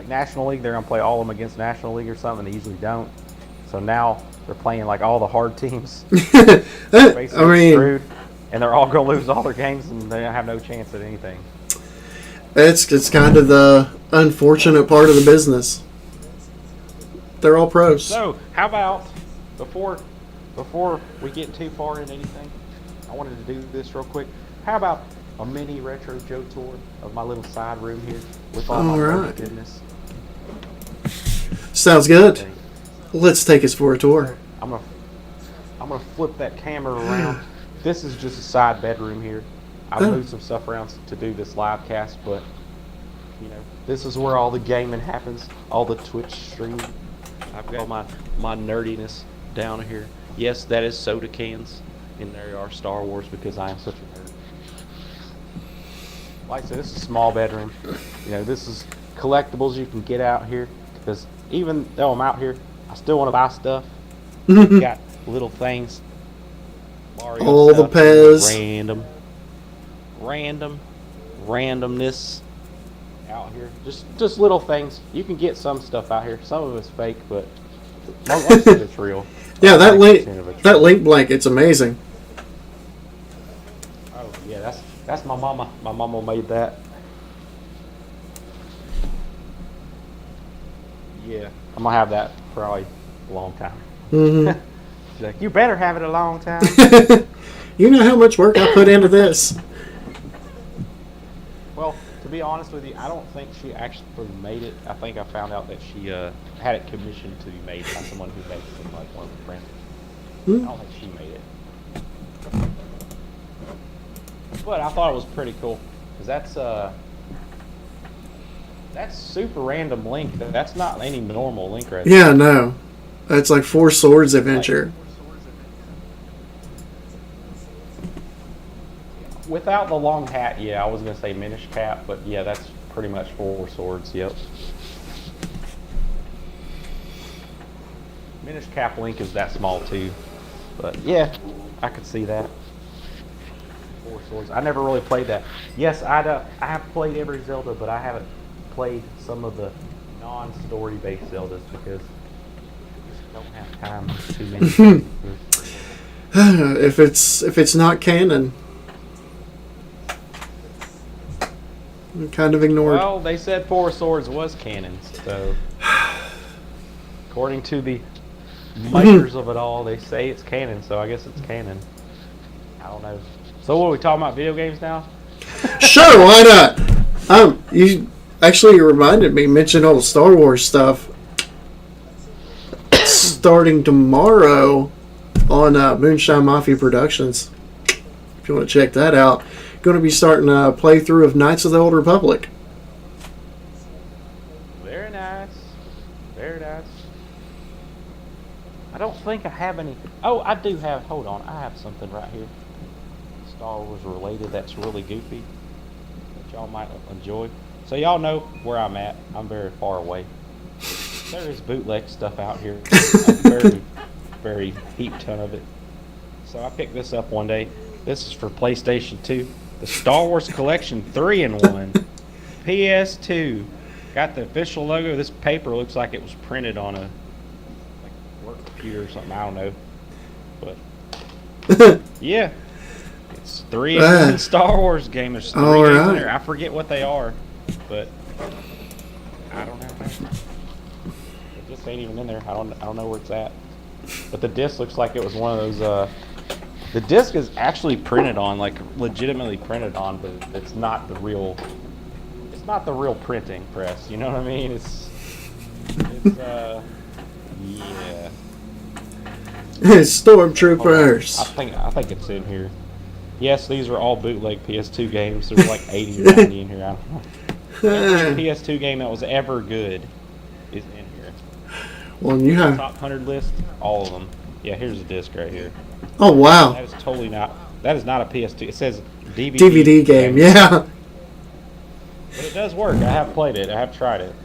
National League. They're gonna play all of them against National League or something. They usually don't. So now they're playing like all the hard teams. Basically screwed, and they're all gonna lose all their games, and they have no chance at anything. It's kind of the unfortunate part of the business. They're all pros. So how about before we get too far into anything, I wanted to do this real quick. How about a mini retro Joe tour of my little side room here with all my right. goodness. Sounds good. Let's take us for a tour. I'm gonna flip that camera around. This is just a side bedroom here. I've moved some stuff around to do this live cast, but you know, this is where all the gaming happens, all the Twitch streaming. I've got my nerdiness down here. Yes, that is soda cans, and there are Star Wars because I am such a nerd. Like I said, this is a small bedroom. You know, this is collectibles you can get out here because even though I'm out here, I still want to buy stuff. Got little things. Mario all stuff, the Pez. Randomness out here. Just little things. You can get some stuff out here. Some of it's fake, but most of it's real. Yeah, that link blanket's amazing. Oh yeah, that's my mama. My mama made that. Yeah, I'm gonna have that for probably a long time. Mm-hmm. She's like, you better have it a long time. You know how much work I put into this. Well, to be honest with you, I don't think she actually made it. I think I found out that she had it commissioned to be made by someone who makes it, like one of the friends. I don't think she made it. But I thought it was pretty cool because that's super random Link. That's not any normal Link right there. Yeah, no. That's like Four Swords Adventure. Without the long hat, yeah, I was going to say Minish Cap, but yeah, that's pretty much Four Swords, yep. Minish Cap Link is that small too, but yeah, I could see that. Four Swords. I never really played that. Yes, I have played every Zelda, but I haven't played some of the non-story based Zeldas because I just don't have time. Too many. If it's not canon, kind of ignored. Well, they said Four Swords was canon, so according to the makers of it all, they say it's canon, so I guess it's canon. I don't know. So what are we talking about, video games now? Sure, why not? You actually reminded me, mention all the Star Wars stuff. Starting tomorrow on Moonshine Mafia Productions. If you want to check that out. Going to be starting a playthrough of Knights of the Old Republic. Very nice. Very nice. I don't think I have any. Oh, I do have. Hold on. I have something right here. Star Wars related that's really goofy that y'all might enjoy. So y'all know where I'm at. I'm very far away. There is bootleg stuff out here. A very, very heap ton of it. So I picked this up one day. This is for PlayStation 2. The Star Wars Collection 3-in-1. PS2. Got the official logo. This paper looks like it was printed on a work computer or something. I don't know. But yeah. It's 3-in-1 Star Wars game. There's 3 games in there. I forget what they are. But I don't know. It just ain't even in there. I don't know where it's at. But the disc looks like it was one of those the disc is actually printed on, like legitimately printed on, but it's not the real printing press, you know what I mean? It's yeah. Stormtroopers. I think it's in here. Yes, these are all bootleg PS2 games. There's like 80 or 90 in here. I don't know. Every PS2 game that was ever good is in here. Well, you have top 100 list, all of them. Yeah, here's a disc right here. Oh wow. That is totally not. That is not a PS2. It says DVD game. Yeah. But it does work. I have played it. I have tried it.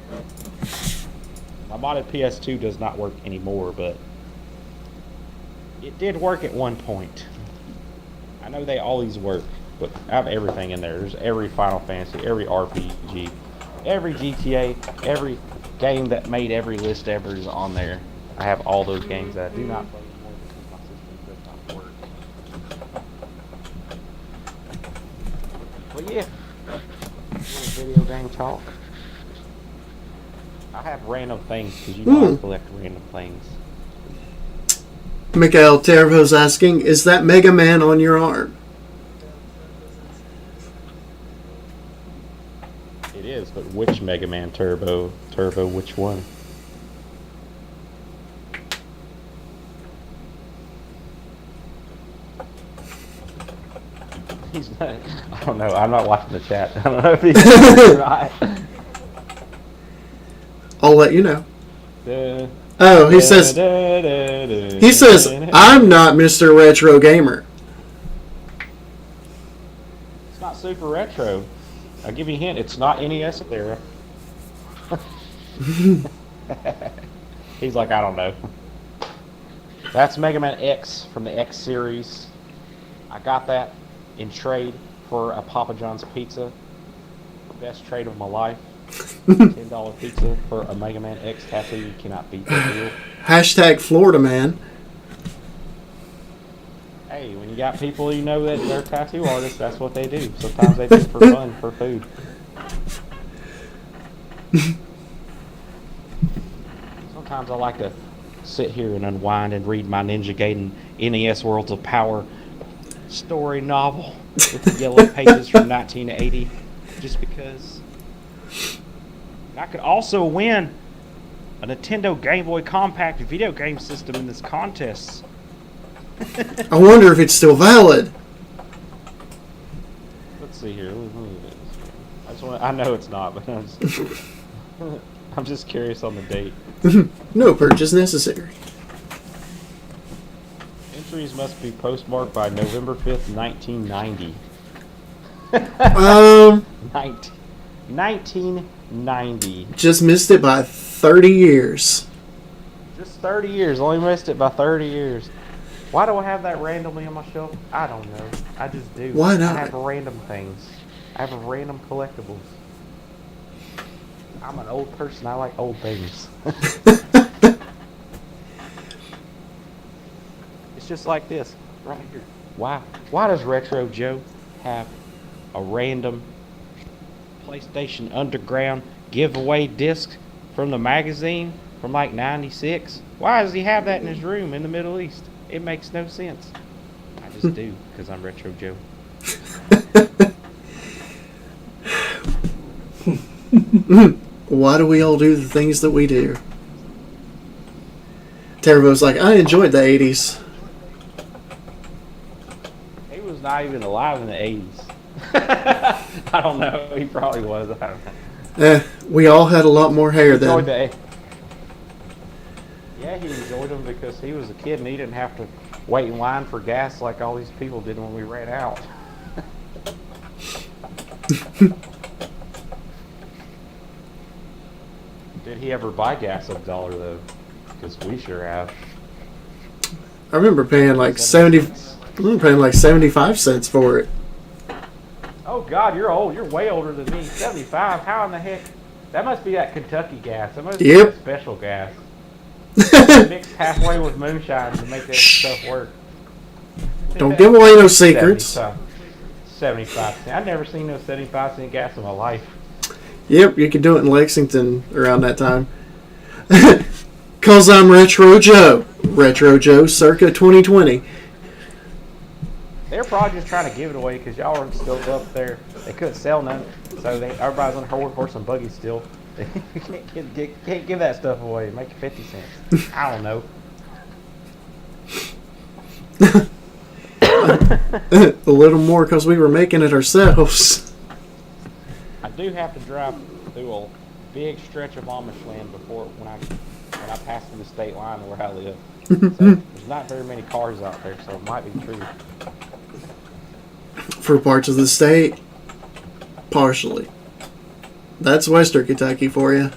My modded PS2 does not work anymore, but it did work at one point. I know they always work, but I have everything in there. There's every Final Fantasy, every RPG, every GTA, every game that made every list ever is on there. I have all those games that I do not play anymore because my system does not work. Well, yeah. Video game talk. I have random things because you know I collect random things. Mikael Tervo's asking, is that Mega Man on your arm? It is, but which Mega Man Turbo? Turbo, which one? He's not, I don't know. I'm not watching the chat. I don't know if he's right. I'll let you know. Oh, he says, I'm not Mr. Retro Gamer. It's not super retro. I'll give you a hint. It's not NES era. He's like, I don't know. That's Mega Man X from the X series. I got that in trade for a Papa John's pizza. Best trade of my life. $10 pizza for a Mega Man X tattoo. You cannot beat that deal. Hashtag Florida man. Hey, when you got people you know that they're tattoo artists, that's what they do. Sometimes they do it for fun, for food. Sometimes I like to sit here and unwind and read my Ninja Gaiden NES Worlds of Power story novel with the yellow pages from 1980. just because. I could also win a Nintendo Game Boy Compact video game system in this contest. I wonder if it's still valid. Let's see here. I know it's not, but I'm just curious on the date. No purchase necessary. Entries must be postmarked by November 5th, 1990. 1990. Just missed it by 30 years. Just 30 years. Only missed it by 30 years. Why do I have that randomly on my shelf? I don't know. I just do. Why not? I have random things. I have random collectibles. I'm an old person. I like old things. It's just like this. Right here. Why does Retro Joe have a random PlayStation Underground giveaway disc from the magazine from like 96? Why does he have that in his room in the Middle East? It makes no sense. I just do, because I'm Retro Joe. Why do we all do the things that we do? Tervo's like, I enjoyed the 80s. He was not even alive in the 80s. I don't know. He probably was. I don't know. We all had a lot more hair then. Yeah, he enjoyed them because he was a kid and he didn't have to wait in line for gas like all these people did when we ran out. Did he ever buy gas $1 though? Because we sure have. I remember paying like 75 cents for it. Oh God, you're old. You're way older than me. 75. How in the heck? That must be that Kentucky gas. That must be that special gas. Mixed halfway with moonshine to make that stuff work. Don't give away no secrets. 75 cents. I've never seen no 75-cent gas in my life. Yep, you could do it in Lexington around that time. Cause I'm Retro Joe. Retro Joe circa 2020. They're probably just trying to give it away because y'all are still up there. They couldn't sell none, so everybody's on horse and buggy still. You can't give that stuff away. Make it 50 cents. I don't know. A little more because we were making it ourselves. I do have to drive through a big stretch of Amish land when I pass through the state line where I live. So there's not very many cars out there, so it might be true. For parts of the state, partially. That's Western Kentucky for you.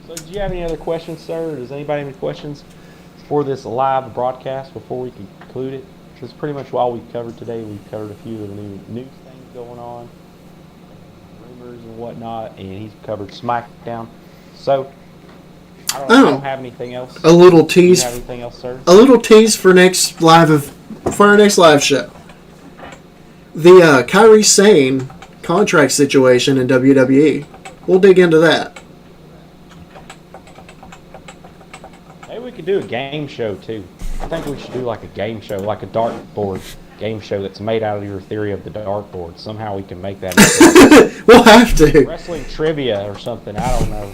So do you have any other questions, sir? Does anybody have any questions for this live broadcast before we conclude it? Because pretty much all we've covered today, we've covered a few of the new news things going on, rumors and whatnot, and he's covered SmackDown. So I don't have anything else. A little tease. Do you have anything else, sir? A little tease for our next live show. The Kairi Sane contract situation in WWE. We'll dig into that. Maybe we could do a game show too. I think we should do like a game show, like a dartboard game show that's made out of your theory of the dartboard. Somehow we can make that. We'll have to. Wrestling trivia or something. I don't know.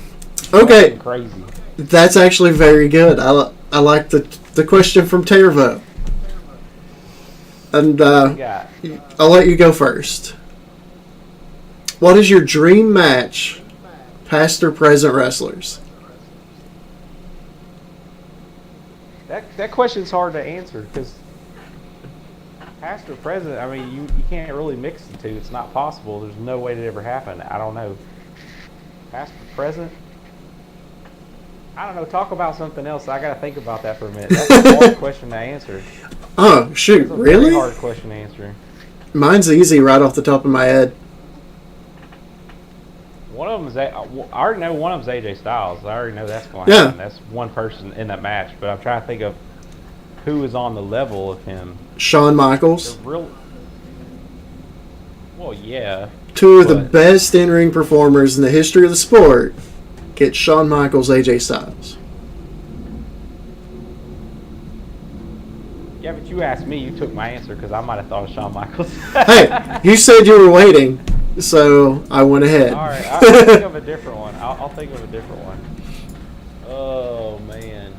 Okay. Something crazy. That's actually very good. I like the question from Tervo. And I'll let you go first. What is your dream match, past or present wrestlers? That question's hard to answer because past or present, I mean, you can't really mix the two. It's not possible. There's no way that ever happened. I don't know. Past or present? I don't know. Talk about something else. I got to think about that for a minute. That's a hard question to answer. Oh, shoot. That's a really? very hard question to answer. Mine's easy right off the top of my head. One of them I already know one of them's AJ Styles. I already know that's going to happen. That's one person in that match. But I'm trying to think of who is on the level of him. Shawn Michaels. Well, yeah. Two of the best in-ring performers in the history of the sport. Get Shawn Michaels, AJ Styles. Yeah, but you asked me. You took my answer because I might have thought of Shawn Michaels. Hey, you said you were waiting, so I went ahead. All right, I'll think of a different one. I'll think of a different one. Oh man,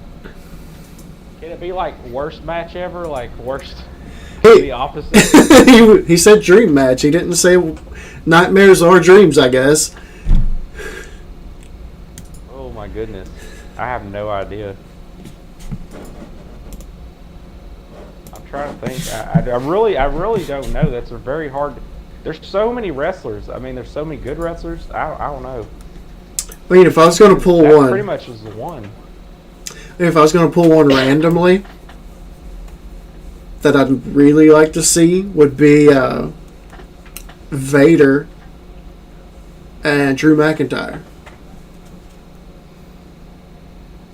can it be like worst match ever? Like worst? The opposite. He said dream match. He didn't say nightmares or dreams, I guess. Oh my goodness, I have no idea. I'm trying to think. I really don't know. That's a very hard. There's so many wrestlers. I mean, there's so many good wrestlers. I don't know. I mean, if I was going to pull one, pretty much is the one. If I was going to pull one randomly that I'd really like to see would be Vader and Drew McIntyre.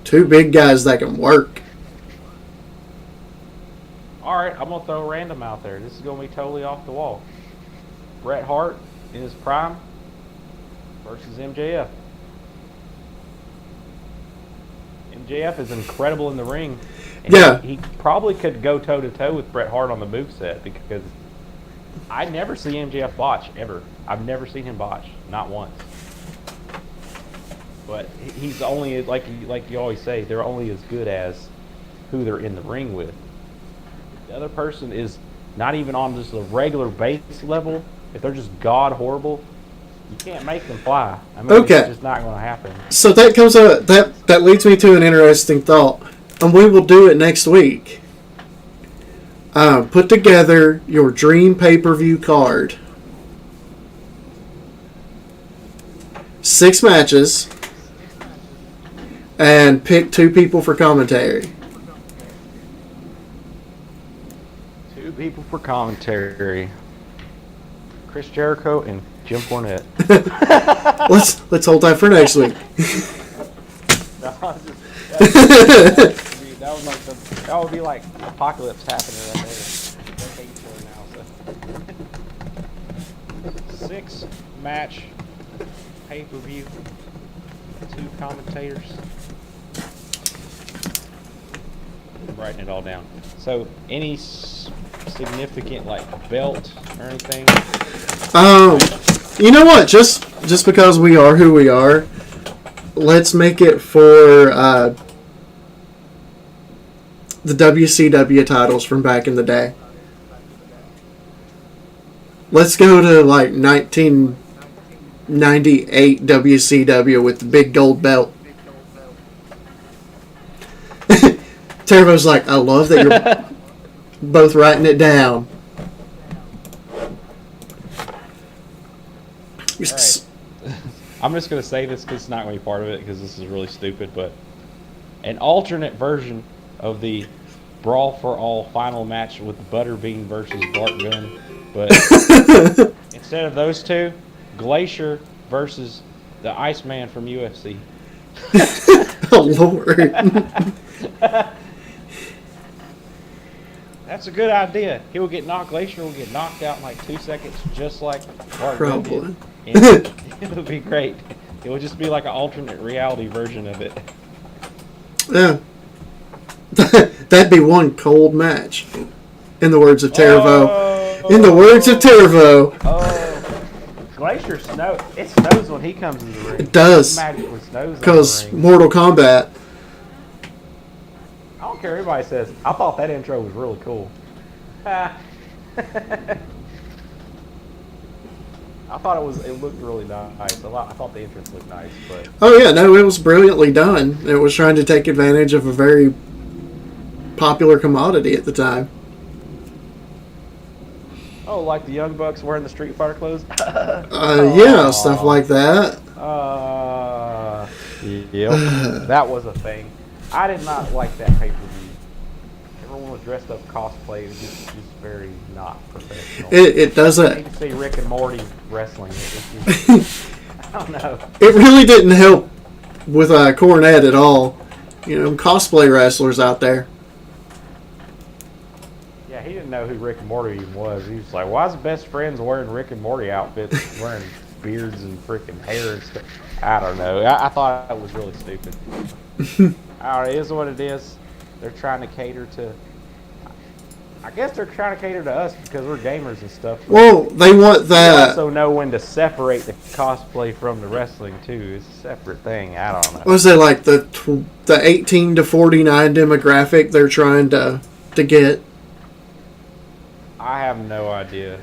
Two big guys that can work. All right, I'm gonna throw a random out there. This is gonna be totally off the wall. Bret Hart in his prime versus MJF. MJF is incredible in the ring. And yeah. He probably could go toe-to-toe with Bret Hart on the moveset because I never see MJF botch, ever. I've never seen him botch, not once. But he's only, like you always say, they're only as good as who they're in the ring with. The other person is not even on just a regular base level. If they're just god horrible, you can't make them fly. I mean, okay. It's just not going to happen. So that comes up. That leads me to an interesting thought, and we will do it next week. Put together your dream pay-per-view card. 6 matches, and pick 2 people for commentary. 2 people for commentary. Chris Jericho and Jim Cornette. let's hold that for next week. That would be like apocalypse happening right there. 6 match pay-per-view. 2 commentators. I'm writing it all down. So, any significant like belt or anything? You know what? Just because we are who we are, let's make it for the WCW titles from back in the day. Let's go to like 1998 WCW with the big gold belt. Turbo's like, I love that you're both writing it down. Right. I'm just going to say this because it's not going to be part of it because this is really stupid, but an alternate version of the Brawl for All final match with Butterbean versus Bart Gunn, but instead of those 2, Glacier versus the Iceman from UFC. Oh, Lord. That's a good idea. Glacier will get knocked out in like 2 seconds, just like Bart Gunn did. And it would be great. It would just be like an alternate reality version of it. Yeah. That'd be one cold match. In the words of Tervo. In the words of Tervo. Oh. Glacier snows. It snows when he comes in the ring. It does. Because Mortal Kombat. I don't care what everybody says. I thought that intro was really cool. I thought it looked really nice. I thought the entrance looked nice, but oh yeah, no, it was brilliantly done. It was trying to take advantage of a very popular commodity at the time. Oh, like the Young Bucks wearing the Street Fighter clothes? Yeah, stuff like that. Yep, that was a thing. I did not like that pay-per-view. Everyone was dressed up cosplay. It was just very not professional. It doesn't. I need to see Rick and Morty wrestling. I don't know. It really didn't help with Cornette at all. You know, cosplay wrestlers out there. Yeah, he didn't know who Rick and Morty even was. He was like, why is best friends wearing Rick and Morty outfits, wearing beards and freaking hair and stuff? I don't know. I thought it was really stupid. All right, it is what it is. They're trying to cater to I guess they're trying to cater to us because we're gamers and stuff. Well, they want They that. also know when to separate the cosplay from the wrestling too. It's a separate thing. I don't know. Was it like the 18 to 49 demographic they're trying to get? I have no idea,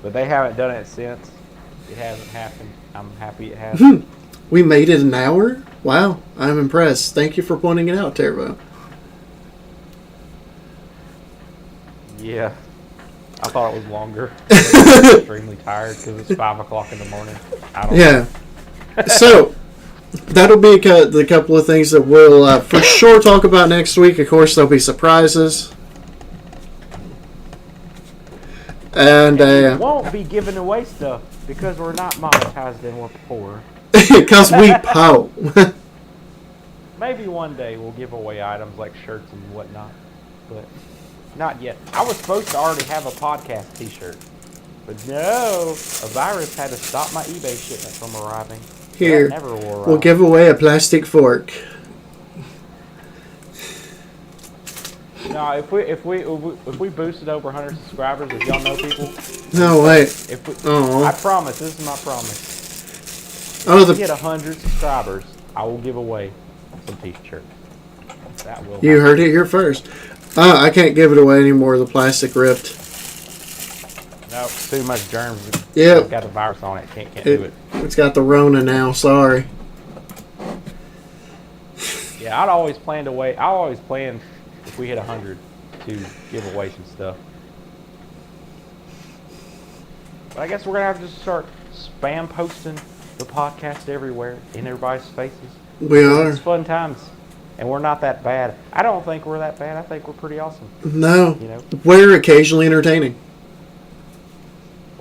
but they haven't done it since. It hasn't happened. I'm happy it has. We made it an hour? Wow, I'm impressed. Thank you for pointing it out, Turbo. Yeah, I thought it was longer. I'm extremely tired because it's 5 o'clock in the morning. I don't know. So, that'll be the couple of things that we'll for sure talk about next week. Of course, there'll be surprises. And we won't be giving away stuff because we're not monetized and we're poor. Because we pout. Maybe one day we'll give away items like shirts and whatnot, but not yet. I was supposed to already have a podcast t-shirt, but no, a virus had to stop my eBay shipment from arriving. Here, never will arrive. We'll give away a plastic fork. No, if we boosted over 100 subscribers, if y'all know people. No, wait. I promise, this is my promise. Oh, if we get 100 subscribers, I will give away some t-shirts. That will. You heard it here first. I can't give it away anymore. The plastic ripped. No, too much germs. Yeah. It's got the virus on it. Can't do it. It's got the Rona now. Sorry. Yeah, I'd always planned if we hit 100 to give away some stuff. But I guess we're gonna have to start spam posting the podcast everywhere in everybody's faces. We are. It's fun times, and we're not that bad. I don't think we're that bad. I think we're pretty awesome. No. You know, we're occasionally entertaining.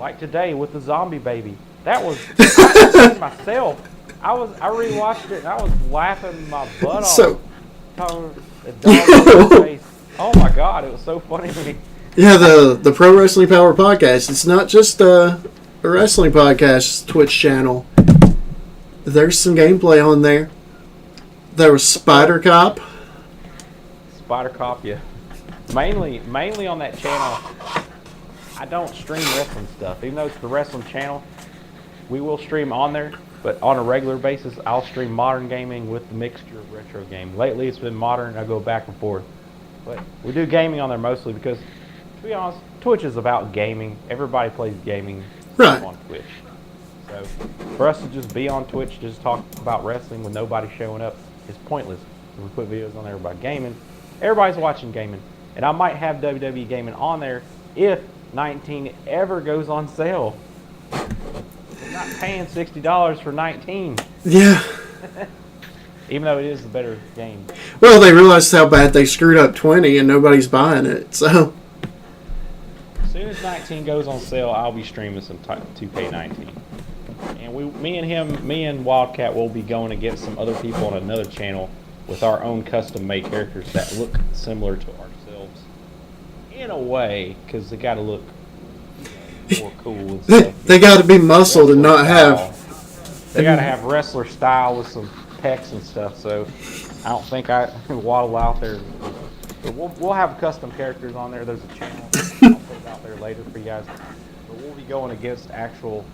like today with the zombie baby. That was I myself. I rewatched it and I was laughing my butt off. So. Oh my god, it was so funny to me. Yeah, the Pro Wrestling Power podcast. It's not just a wrestling podcast Twitch channel. There's some gameplay on there. There was Spider Cop. Yeah. Mainly on that channel. I don't stream wrestling stuff. Even though it's the wrestling channel, we will stream on there. But on a regular basis, I'll stream modern gaming with the mixture of retro game. Lately, it's been modern. I go back and forth. But we do gaming on there mostly because, to be honest, Twitch is about gaming. Everybody plays gaming on Twitch. So for us to just be on Twitch, just talk about wrestling with nobody showing up, is pointless. If we put videos on there about gaming, everybody's watching gaming. And I might have WWE gaming on there if 19 ever goes on sale. I'm not paying $60 for 19. Yeah. Even though it is the better game. Well, they realized how bad they screwed up 20 and nobody's buying it, so. As soon as 19 goes on sale, I'll be streaming some 2K19. And me and Wildcat will be going against some other people on another channel with our own custom-made characters that look similar to ourselves. In a way, because they got to look more cool and stuff. They got to be muscled and not have. They got to have wrestler style with some pecs and stuff. So I don't think I waddle out there. But we'll have custom characters on there. There's a channel. I'll put it out there later for you guys. But we'll be going against actual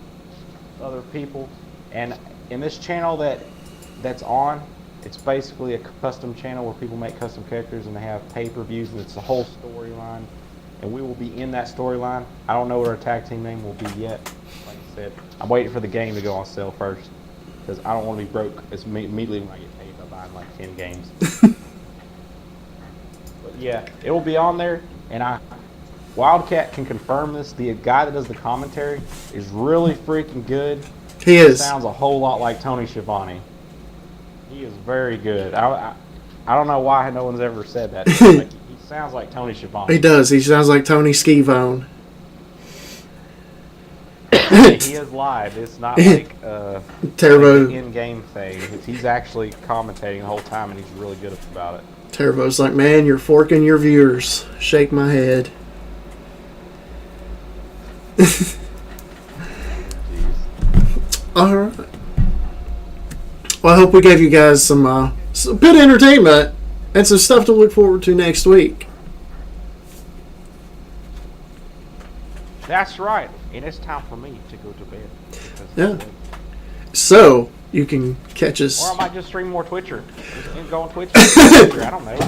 other people. And in this channel that's on, it's basically a custom channel where people make custom characters and they have pay-per-views and it's a whole storyline. And we will be in that storyline. I don't know what our tag team name will be yet. Like I said, I'm waiting for the game to go on sale first because I don't want to be broke immediately when I get paid by buying like 10 games. But yeah, it will be on there, and Wildcat can confirm this. The guy that does the commentary is really freaking good. He is. Sounds a whole lot like Tony Schiavone. He is very good. I don't know why no one's ever said that. Like, he sounds like Tony Schiavone. He does. He sounds like Tony Schiavone. He is live. It's not like Turbo like an in-game thing. He's actually commentating the whole time, and he's really good about it. Turbo's like, man, you're forking your viewers. Shake my head. All right. Well, I hope we gave you guys some bit of entertainment and some stuff to look forward to next week. That's right. And it's time for me to go to bed. Yeah. So you can catch us. Or I might just stream more Twitcher. And go on Twitch. I don't know.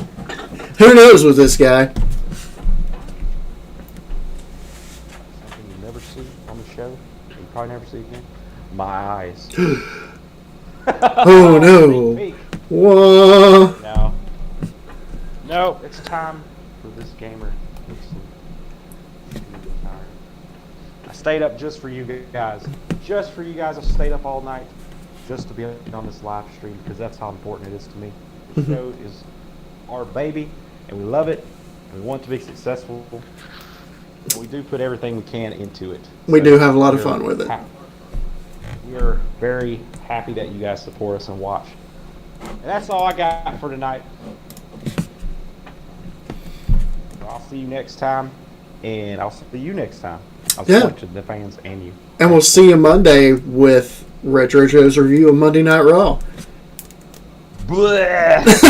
Who knows with this guy? Something you never see on the show. You probably never see again. My eyes. Oh no. Peek. Whoa. No. No, it's time for this gamer. I stayed up just for you guys. Just for you guys, I stayed up all night just to be on this live stream because that's how important it is to me. The show is our baby, and we love it, and we want it to be successful. We do put everything we can into it. We do have a lot of fun with it. We are very happy that you guys support us and watch. And that's all I got for tonight. So I'll see you next time, and I'll see you next time. I'll talk to the fans and you. And we'll see you Monday with Retro Joe's review of Monday Night Raw. That's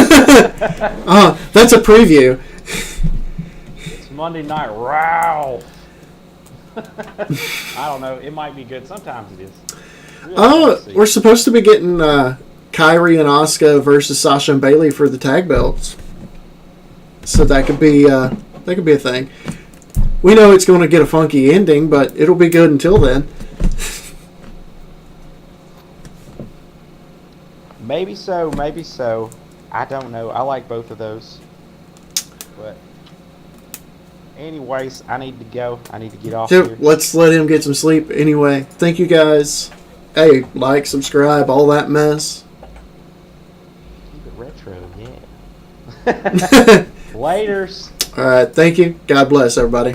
a preview. It's Monday Night Raw. I don't know. It might be good. Sometimes it is. We're supposed to be getting Kyrie and Asuka versus Sasha and Bailey for the tag belts. So that could be a thing. We know it's going to get a funky ending, but it'll be good until then. Maybe so, maybe so. I don't know. I like both of those. But anyways, I need to go. I need to get off here. Let's let him get some sleep anyway. Thank you guys. Hey, like, subscribe, all that mess. Keep it retro, yeah. Laters. All right, thank you. God bless everybody.